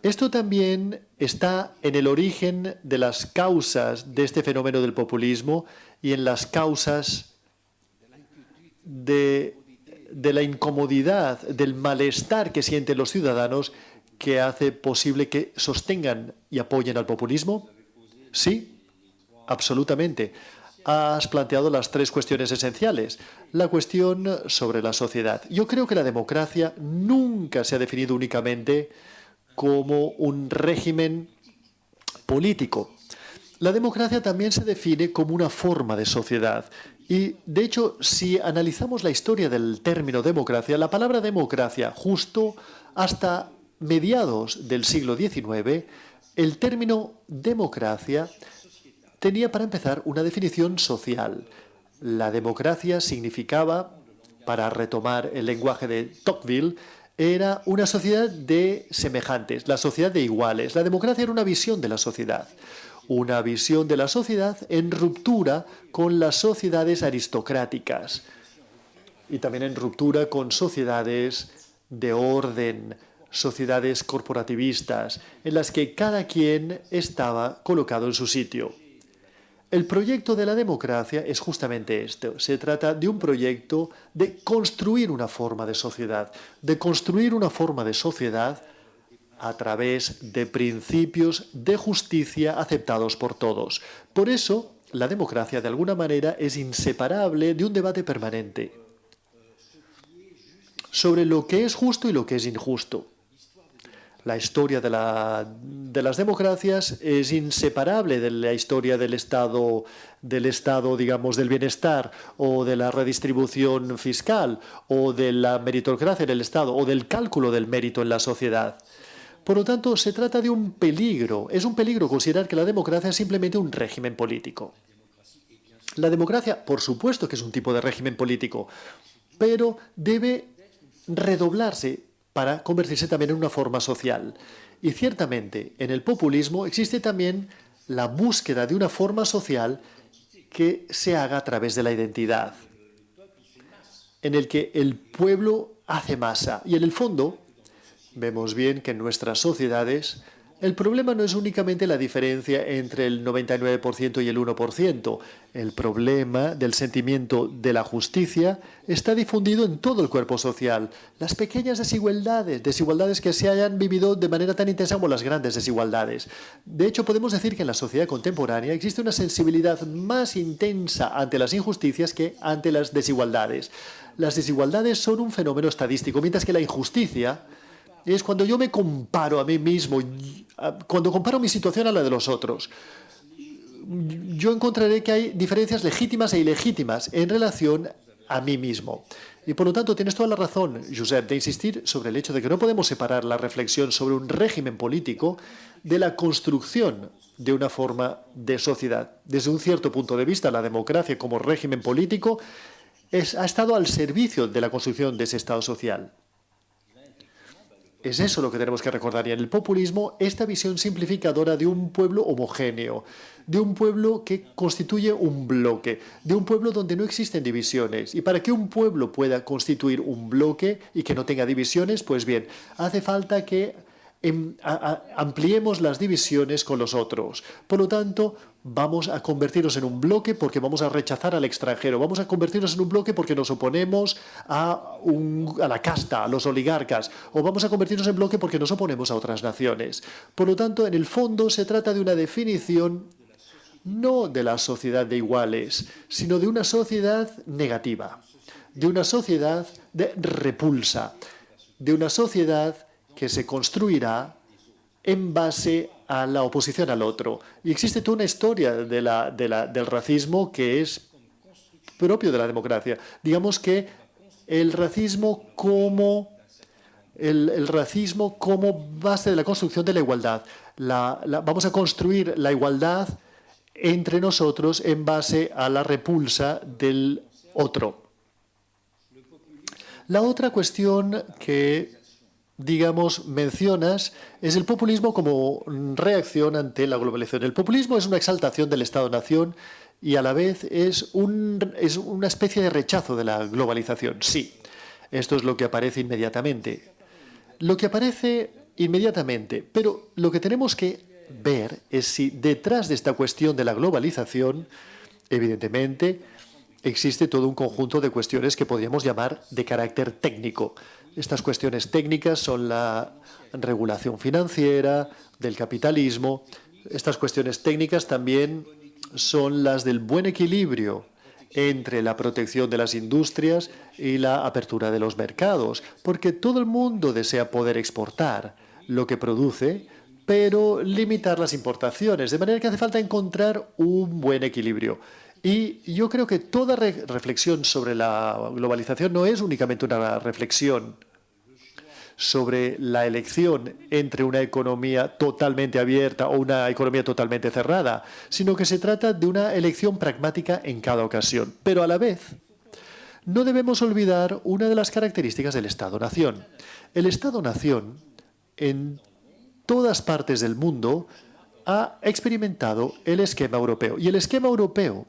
Esto también está en el origen de las causas de este fenómeno del populismo y en las causas de la incomodidad, del malestar que sienten los ciudadanos que hace posible que sostengan y apoyen al populismo? Sí, absolutamente. Has planteado las tres cuestiones esenciales. La cuestión sobre la sociedad. Yo creo que la democracia nunca se ha definido únicamente como un régimen político. La democracia también se define como una forma de sociedad. Y, de hecho, si analizamos la historia del término democracia, la palabra democracia, justo hasta mediados del siglo XIX, el término democracia tenía, para empezar, una definición social. La democracia significaba, para retomar el lenguaje de Tocqueville, era una sociedad de semejantes, la sociedad de iguales. La democracia era una visión de la sociedad. Una visión de la sociedad en ruptura con las sociedades aristocráticas y también en ruptura con sociedades de orden, sociedades corporativistas, en las que cada quien estaba colocado en su sitio. El proyecto de la democracia es justamente esto. Se trata de un proyecto de construir una forma de sociedad, a través de principios de justicia aceptados por todos. Por eso, la democracia, de alguna manera, es inseparable de un debate permanente sobre lo que es justo y lo que es injusto. La historia de las democracias es inseparable de la historia del Estado, digamos, del bienestar, o de la redistribución fiscal, o de la meritocracia en el Estado, o del cálculo del mérito en la sociedad. Por lo tanto, se trata de un peligro. Es un peligro considerar que la democracia es simplemente un régimen político. La democracia, por supuesto que es un tipo de régimen político, pero debe redoblarse para convertirse también en una forma social. Y ciertamente, en el populismo existe también la búsqueda de una forma social que se haga a través de la identidad, en el que el pueblo hace masa. Y en el fondo, vemos bien que en nuestras sociedades el problema no es únicamente la diferencia entre el 99% y el 1%. El problema del sentimiento de la justicia está difundido en todo el cuerpo social. Las pequeñas desigualdades que se hayan vivido de manera tan intensa como las grandes desigualdades. De hecho, podemos decir que en la sociedad contemporánea existe una sensibilidad más intensa ante las injusticias que ante las desigualdades. Las desigualdades son un fenómeno estadístico, mientras que la injusticia es cuando yo me comparo a mí mismo, cuando comparo mi situación a la de los otros. Yo encontraré que hay diferencias legítimas e ilegítimas en relación a mí mismo. Y por lo tanto, tienes toda la razón, Josep, de insistir sobre el hecho de que no podemos separar la reflexión sobre un régimen político de la construcción de una forma de sociedad. Desde un cierto punto de vista, la democracia como régimen político ha estado al servicio de la construcción de ese Estado social. Es eso lo que tenemos que recordar. Y en el populismo, esta visión simplificadora de un pueblo homogéneo, de un pueblo que constituye un bloque, de un pueblo donde no existen divisiones. Y para que un pueblo pueda constituir un bloque y que no tenga divisiones, pues bien, hace falta que ampliemos las divisiones con los otros. Por lo tanto, vamos a convertirnos en un bloque porque vamos a rechazar al extranjero. Vamos a convertirnos en un bloque porque nos oponemos a la casta, a los oligarcas. O vamos a convertirnos en bloque porque nos oponemos a otras naciones. Por lo tanto, en el fondo se trata de una definición no de la sociedad de iguales, sino de una sociedad negativa, de una sociedad de repulsa, de una sociedad que se construirá en base a la oposición al otro. Y existe toda una historia del racismo que es propio de la democracia. Digamos que el racismo como base de la construcción de la igualdad. Vamos a construir la igualdad entre nosotros en base a la repulsa del otro. La otra cuestión que, digamos, mencionas es el populismo como reacción ante la globalización. El populismo es una exaltación del Estado-nación y a la vez es una especie de rechazo de la globalización. Sí, esto es lo que aparece inmediatamente. Lo que aparece inmediatamente, pero lo que tenemos que ver es si detrás de esta cuestión de la globalización, evidentemente, existe todo un conjunto de cuestiones que podríamos llamar de carácter técnico. Estas cuestiones técnicas son la regulación financiera, del capitalismo. Estas cuestiones técnicas también son las del buen equilibrio entre la protección de las industrias y la apertura de los mercados, porque todo el mundo desea poder exportar lo que produce, pero limitar las importaciones, de manera que hace falta encontrar un buen equilibrio. Y yo creo que toda reflexión sobre la globalización no es únicamente una reflexión sobre la elección entre una economía totalmente abierta o una economía totalmente cerrada, sino que se trata de una elección pragmática en cada ocasión. Pero a la vez, no debemos olvidar una de las características del Estado-nación. El Estado-nación, en todas partes del mundo, ha experimentado el esquema europeo. Y el esquema europeo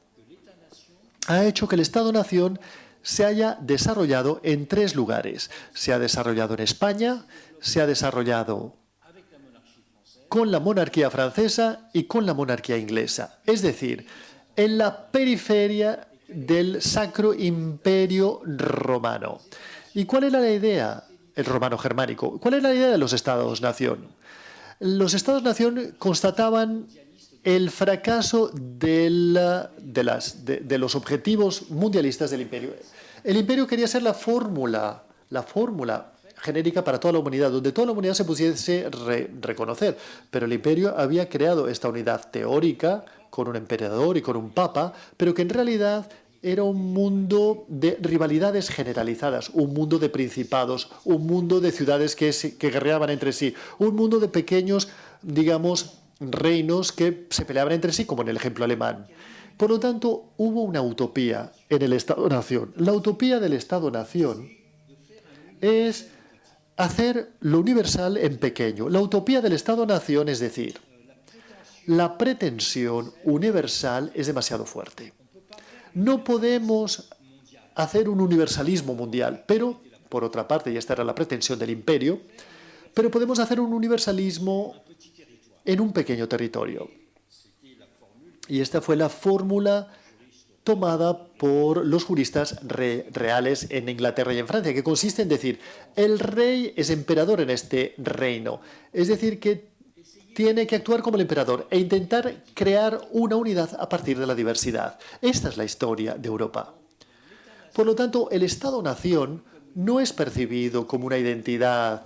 ha hecho que el Estado-nación se haya desarrollado en 3 lugares. Se ha desarrollado en España, se ha desarrollado con la monarquía francesa y con la monarquía inglesa. Es decir, en la periferia del Sacro Imperio Romano. ¿Y cuál era la idea? El romano germánico. ¿Cuál era la idea de los Estados-nación? Los Estados-nación constataban el fracaso de los objetivos mundialistas del imperio. El imperio quería ser la fórmula genérica para toda la humanidad, donde toda la humanidad se pudiese reconocer. Pero el imperio había creado esta unidad teórica con un emperador y con un papa, pero que en realidad era un mundo de rivalidades generalizadas, un mundo de principados, un mundo de ciudades que guerreaban entre sí, un mundo de pequeños, digamos, reinos que se peleaban entre sí, como en el ejemplo alemán. Por lo tanto, hubo una utopía en el Estado-nación. La utopía del Estado-nación es hacer lo universal en pequeño. La utopía del Estado-nación, es decir, la pretensión universal es demasiado fuerte. No podemos hacer un universalismo mundial, pero, por otra parte, y esta era la pretensión del imperio, pero podemos hacer un universalismo en un pequeño territorio. Y esta fue la fórmula tomada por los juristas reales en Inglaterra y en Francia, que consiste en decir, el rey es emperador en este reino. Es decir, que tiene que actuar como el emperador e intentar crear una unidad a partir de la diversidad. Esta es la historia de Europa. Por lo tanto, el Estado-nación no es percibido como una identidad,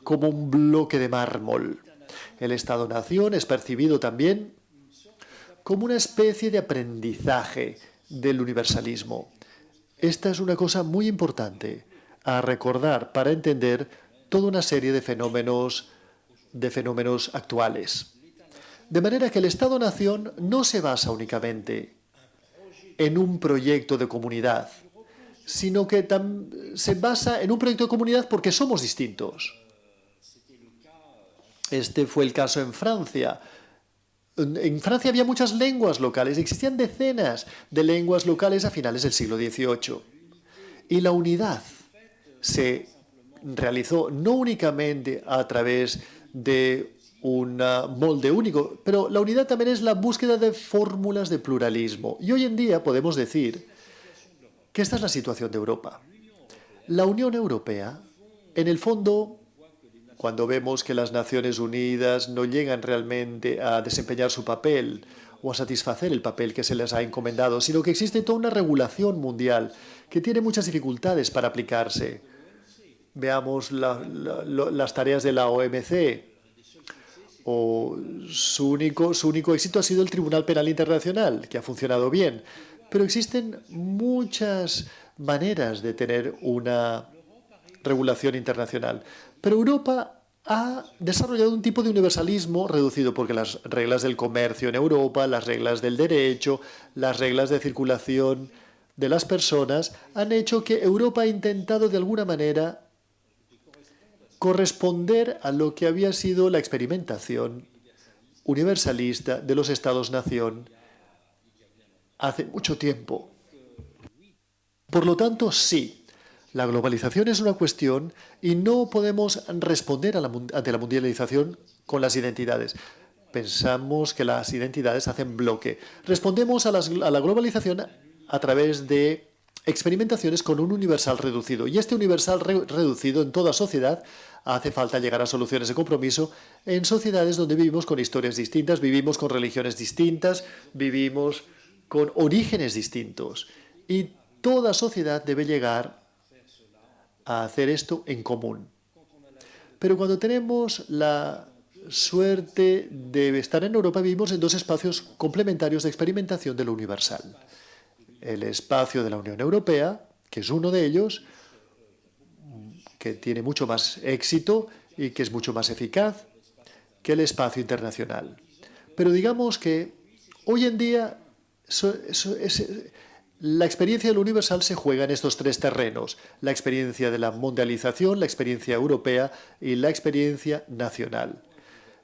como un bloque de mármol. El Estado-nación es percibido también como una especie de aprendizaje del universalismo. Esta es una cosa muy importante a recordar para entender toda una serie de fenómenos actuales. De manera que el Estado-nación no se basa únicamente en un proyecto de comunidad, sino que se basa en un proyecto de comunidad porque somos distintos. Este fue el caso en Francia. En Francia había muchas lenguas locales, existían decenas de lenguas locales a finales del siglo XVIII. Y la unidad se realizó no únicamente a través de un molde único, pero la unidad también es la búsqueda de fórmulas de pluralismo. Y hoy en día podemos decir que esta es la situación de Europa. La Unión Europea, en el fondo, cuando vemos que las Naciones Unidas no llegan realmente a desempeñar su papel o a satisfacer el papel que se les ha encomendado, sino que existe toda una regulación mundial que tiene muchas dificultades para aplicarse. Veamos las tareas de la OMC. Su único éxito ha sido el Tribunal Penal Internacional, que ha funcionado bien. Pero existen muchas maneras de tener una regulación internacional. Pero Europa ha desarrollado un tipo de universalismo reducido, porque las reglas del comercio en Europa, las reglas del derecho, las reglas de circulación de las personas han hecho que Europa ha intentado de alguna manera corresponder a lo que había sido la experimentación universalista de los Estados-nación hace mucho tiempo. Por lo tanto, sí, la globalización es una cuestión y no podemos responder ante la mundialización con las identidades. Pensamos que las identidades hacen bloque. Respondemos a la globalización a través de experimentaciones con un universal reducido. Y este universal reducido en toda sociedad hace falta llegar a soluciones de compromiso en sociedades donde vivimos con historias distintas, vivimos con religiones distintas, vivimos con orígenes distintos. Y toda sociedad debe llegar a hacer esto en común. Pero cuando tenemos la suerte de estar en Europa, vivimos en dos espacios complementarios de experimentación de lo universal. El espacio de la Unión Europea, que es uno de ellos, que tiene mucho más éxito y que es mucho más eficaz que el espacio internacional. Pero digamos que hoy en día la experiencia de lo universal se juega en estos tres terrenos: la experiencia de la mundialización, la experiencia europea y la experiencia nacional.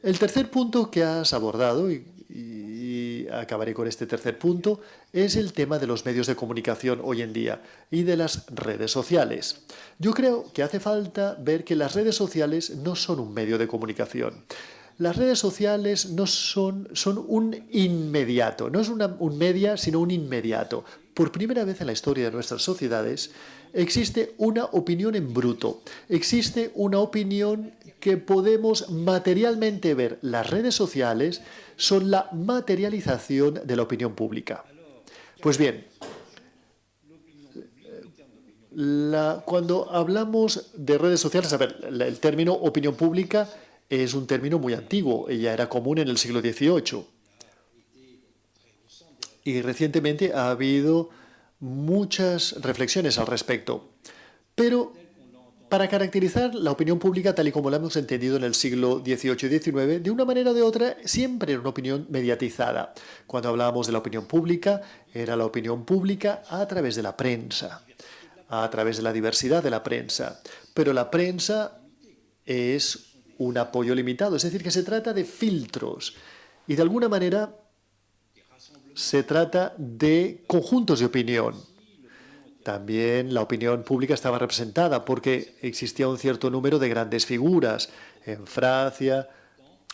El tercer punto que has abordado, y acabaré con este tercer punto, es el tema de los medios de comunicación hoy en día y de las redes sociales. Yo creo que hace falta ver que las redes sociales no son un medio de comunicación. Las redes sociales no son un inmediato, no es un media, sino un inmediato. Por primera vez en la historia de nuestras sociedades existe una opinión en bruto, existe una opinión que podemos materialmente ver. Las redes sociales son la materialización de la opinión pública. Pues bien, cuando hablamos de redes sociales, a ver, el término opinión pública es un término muy antiguo, ya era común en el siglo XVIII. Y recientemente ha habido muchas reflexiones al respecto. Pero para caracterizar la opinión pública tal y como la hemos entendido en el siglo XVIII y XIX, de una manera o de otra, siempre era una opinión mediatizada. Cuando hablábamos de la opinión pública, era la opinión pública a través de la prensa, a través de la diversidad de la prensa. Pero la prensa es un apoyo limitado, es decir, que se trata de filtros y de alguna manera se trata de conjuntos de opinión. También la opinión pública estaba representada porque existía un cierto número de grandes figuras. En Francia,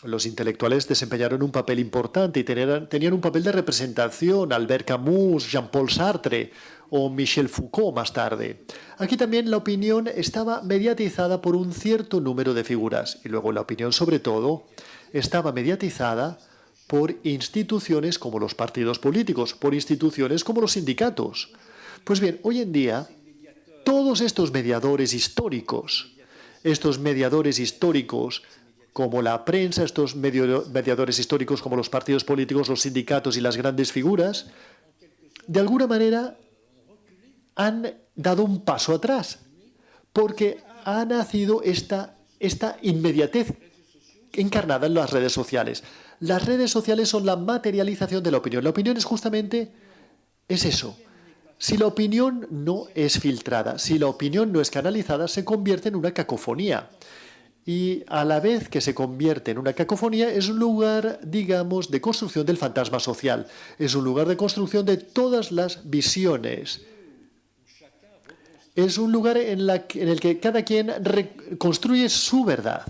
los intelectuales desempeñaron un papel importante y tenían un papel de representación: Albert Camus, Jean-Paul Sartre o Michel Foucault más tarde. Aquí también la opinión estaba mediatizada por un cierto número de figuras. Y luego la opinión, sobre todo, estaba mediatizada por instituciones como los partidos políticos, por instituciones como los sindicatos. Pues bien, hoy en día, todos estos mediadores históricos como la prensa, estos mediadores históricos como los partidos políticos, los sindicatos y las grandes figuras, de alguna manera han dado un paso atrás, porque ha nacido esta inmediatez encarnada en las redes sociales. Las redes sociales son la materialización de la opinión. La opinión es eso. Si la opinión no es filtrada, si la opinión no es canalizada, se convierte en una cacofonía. Y a la vez que se convierte en una cacofonía, es un lugar, digamos, de construcción del fantasma social. Es un lugar de construcción de todas las visiones. Es un lugar en el que cada quien reconstruye su verdad.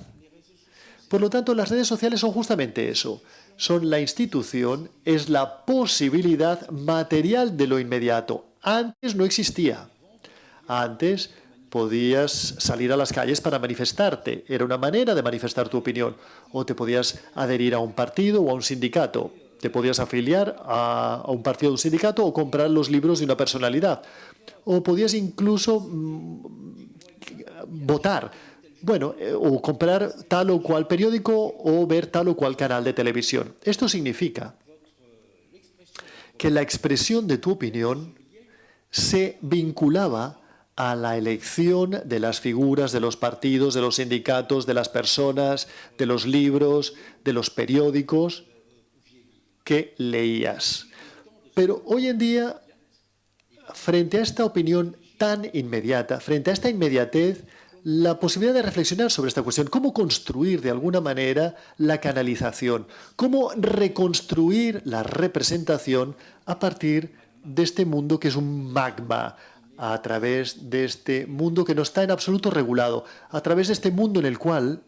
Por lo tanto, las redes sociales son justamente eso. Son la institución, es la posibilidad material de lo inmediato. Antes no existía. Antes podías salir a las calles para manifestarte. Era una manera de manifestar tu opinión. O te podías adherir a un partido o a un sindicato. Te podías afiliar a un partido o un sindicato o comprar los libros de una personalidad. O podías incluso votar. Bueno, o comprar tal o cual periódico o ver tal o cual canal de televisión. Esto significa que la expresión de tu opinión se vinculaba a la elección de las figuras, de los partidos, de los sindicatos, de las personas, de los libros, de los periódicos que leías. Pero hoy en día, frente a esta opinión tan inmediata, frente a esta inmediatez, la posibilidad de reflexionar sobre esta cuestión, cómo construir de alguna manera la canalización, cómo reconstruir la representación a partir de este mundo que es un magma, a través de este mundo que no está en absoluto regulado, a través de este mundo en el cual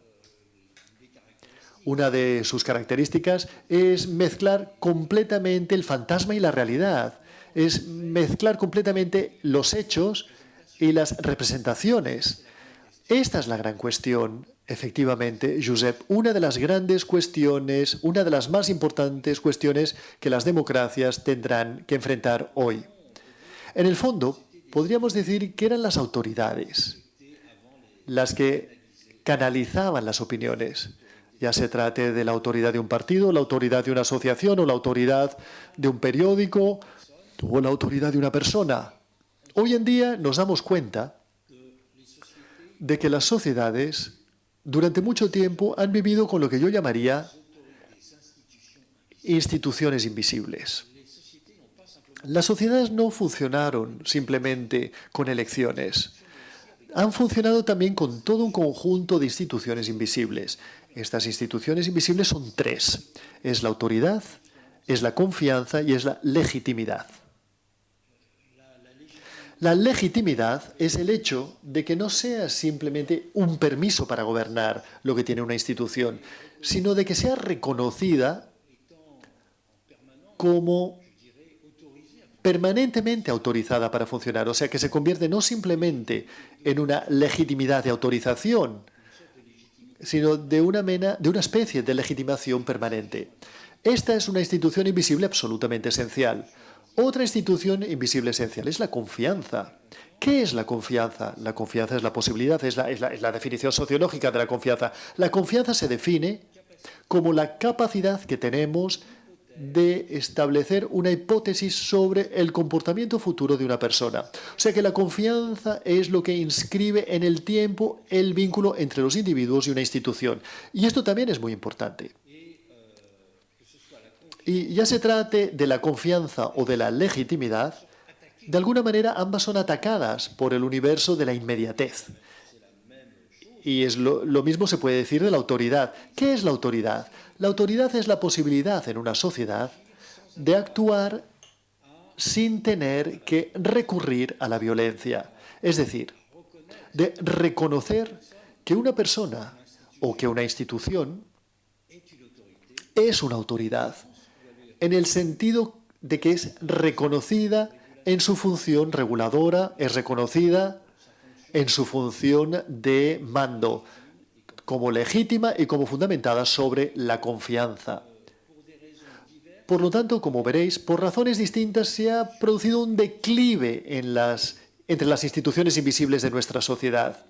una de sus características es mezclar completamente el fantasma y la realidad, es mezclar completamente los hechos y las representaciones. Esta es la gran cuestión, efectivamente, Josep, una de las grandes cuestiones, una de las más importantes cuestiones que las democracias tendrán que enfrentar hoy. En el fondo, podríamos decir que eran las autoridades las que canalizaban las opiniones, ya se trate de la autoridad de un partido, la autoridad de una asociación o la autoridad de un periódico o la autoridad de una persona. Hoy en día nos damos cuenta de que las sociedades durante mucho tiempo han vivido con lo que yo llamaría instituciones invisibles. Las sociedades no funcionaron simplemente con elecciones. Han funcionado también con todo un conjunto de instituciones invisibles. Estas instituciones invisibles son tres. Es la autoridad, es la confianza y es la legitimidad. La legitimidad es el hecho de que no sea simplemente un permiso para gobernar lo que tiene una institución, sino de que sea reconocida como permanentemente autorizada para funcionar. O sea, que se convierte no simplemente en una legitimidad de autorización, sino de una especie de legitimación permanente. Esta es una institución invisible absolutamente esencial. Otra institución invisible esencial es la confianza. ¿Qué es la confianza? La confianza es la posibilidad, es la definición sociológica de la confianza. La confianza se define como la capacidad que tenemos de establecer una hipótesis sobre el comportamiento futuro de una persona. O sea que la confianza es lo que inscribe en el tiempo el vínculo entre los individuos y una institución. Y esto también es muy importante. Y ya se trate de la confianza o de la legitimidad, de alguna manera ambas son atacadas por el universo de la inmediatez. Y lo mismo se puede decir de la autoridad. ¿Qué es la autoridad? La autoridad es la posibilidad en una sociedad de actuar sin tener que recurrir a la violencia. Es decir, de reconocer que una persona o que una institución es una autoridad, en el sentido de que es reconocida en su función reguladora, es reconocida en su función de mando, como legítima y como fundamentada sobre la confianza. Por lo tanto, como veréis, por razones distintas se ha producido un declive entre las instituciones invisibles de nuestra sociedad.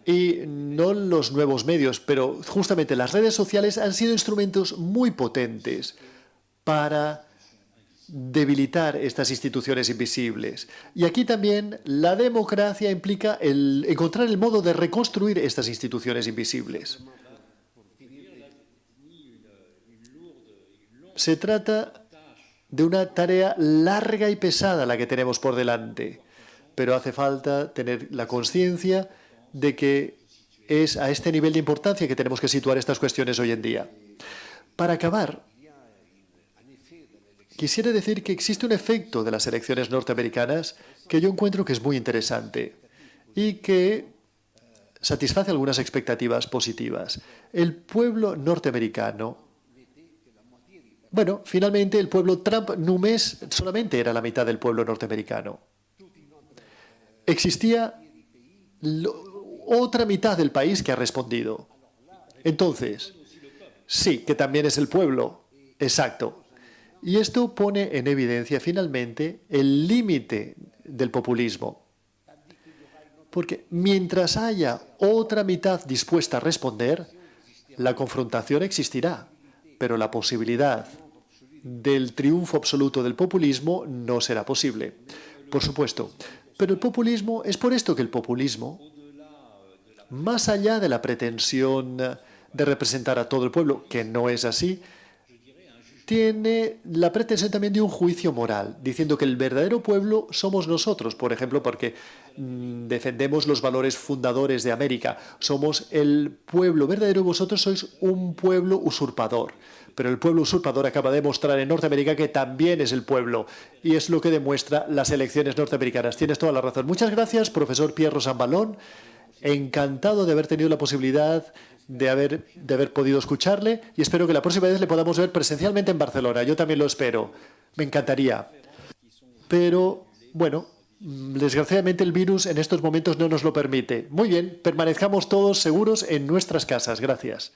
Y no los nuevos medios, pero justamente las redes sociales han sido instrumentos muy potentes para debilitar estas instituciones invisibles. Y aquí también la democracia implica encontrar el modo de reconstruir estas instituciones invisibles. Se trata de una tarea larga y pesada la que tenemos por delante, pero hace falta tener la conciencia de que es a este nivel de importancia que tenemos que situar estas cuestiones hoy en día. Para acabar, quisiera decir que existe un efecto de las elecciones norteamericanas que yo encuentro que es muy interesante y que satisface algunas expectativas positivas. El pueblo norteamericano, bueno, finalmente el pueblo Trump només solamente era la mitad del pueblo norteamericano. Existía otra mitad del país que ha respondido. Entonces, sí, que también es el pueblo. Exacto. Y esto pone en evidencia finalmente el límite del populismo. Porque mientras haya otra mitad dispuesta a responder, la confrontación existirá, pero la posibilidad del triunfo absoluto del populismo no será posible. Por supuesto. Pero el populismo, es por esto que el populismo, más allá de la pretensión de representar a todo el pueblo, que no es así, tiene la pretensión también de un juicio moral, diciendo que el verdadero pueblo somos nosotros, por ejemplo, porque defendemos los valores fundadores de América. Somos el pueblo verdadero y vosotros sois un pueblo usurpador. Pero el pueblo usurpador acaba de demostrar en Norteamérica que también es el pueblo. Y es lo que demuestra las elecciones norteamericanas. Tienes toda la razón. Muchas gracias, profesor Pierro Sambalón. Encantado de haber tenido la posibilidad de haber podido escucharle y espero que la próxima vez le podamos ver presencialmente en Barcelona. Yo también lo espero. Me encantaría. Pero, bueno, desgraciadamente el virus en estos momentos no nos lo permite. Muy bien, permanezcamos todos seguros en nuestras casas. Gracias.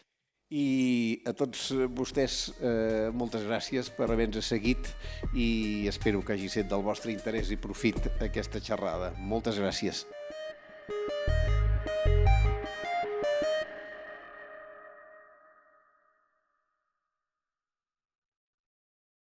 I a tots vostès moltes gràcies per haver-nos seguit i espero que hagi set del vostre interès i profit aquesta xerrada. Moltes gràcies.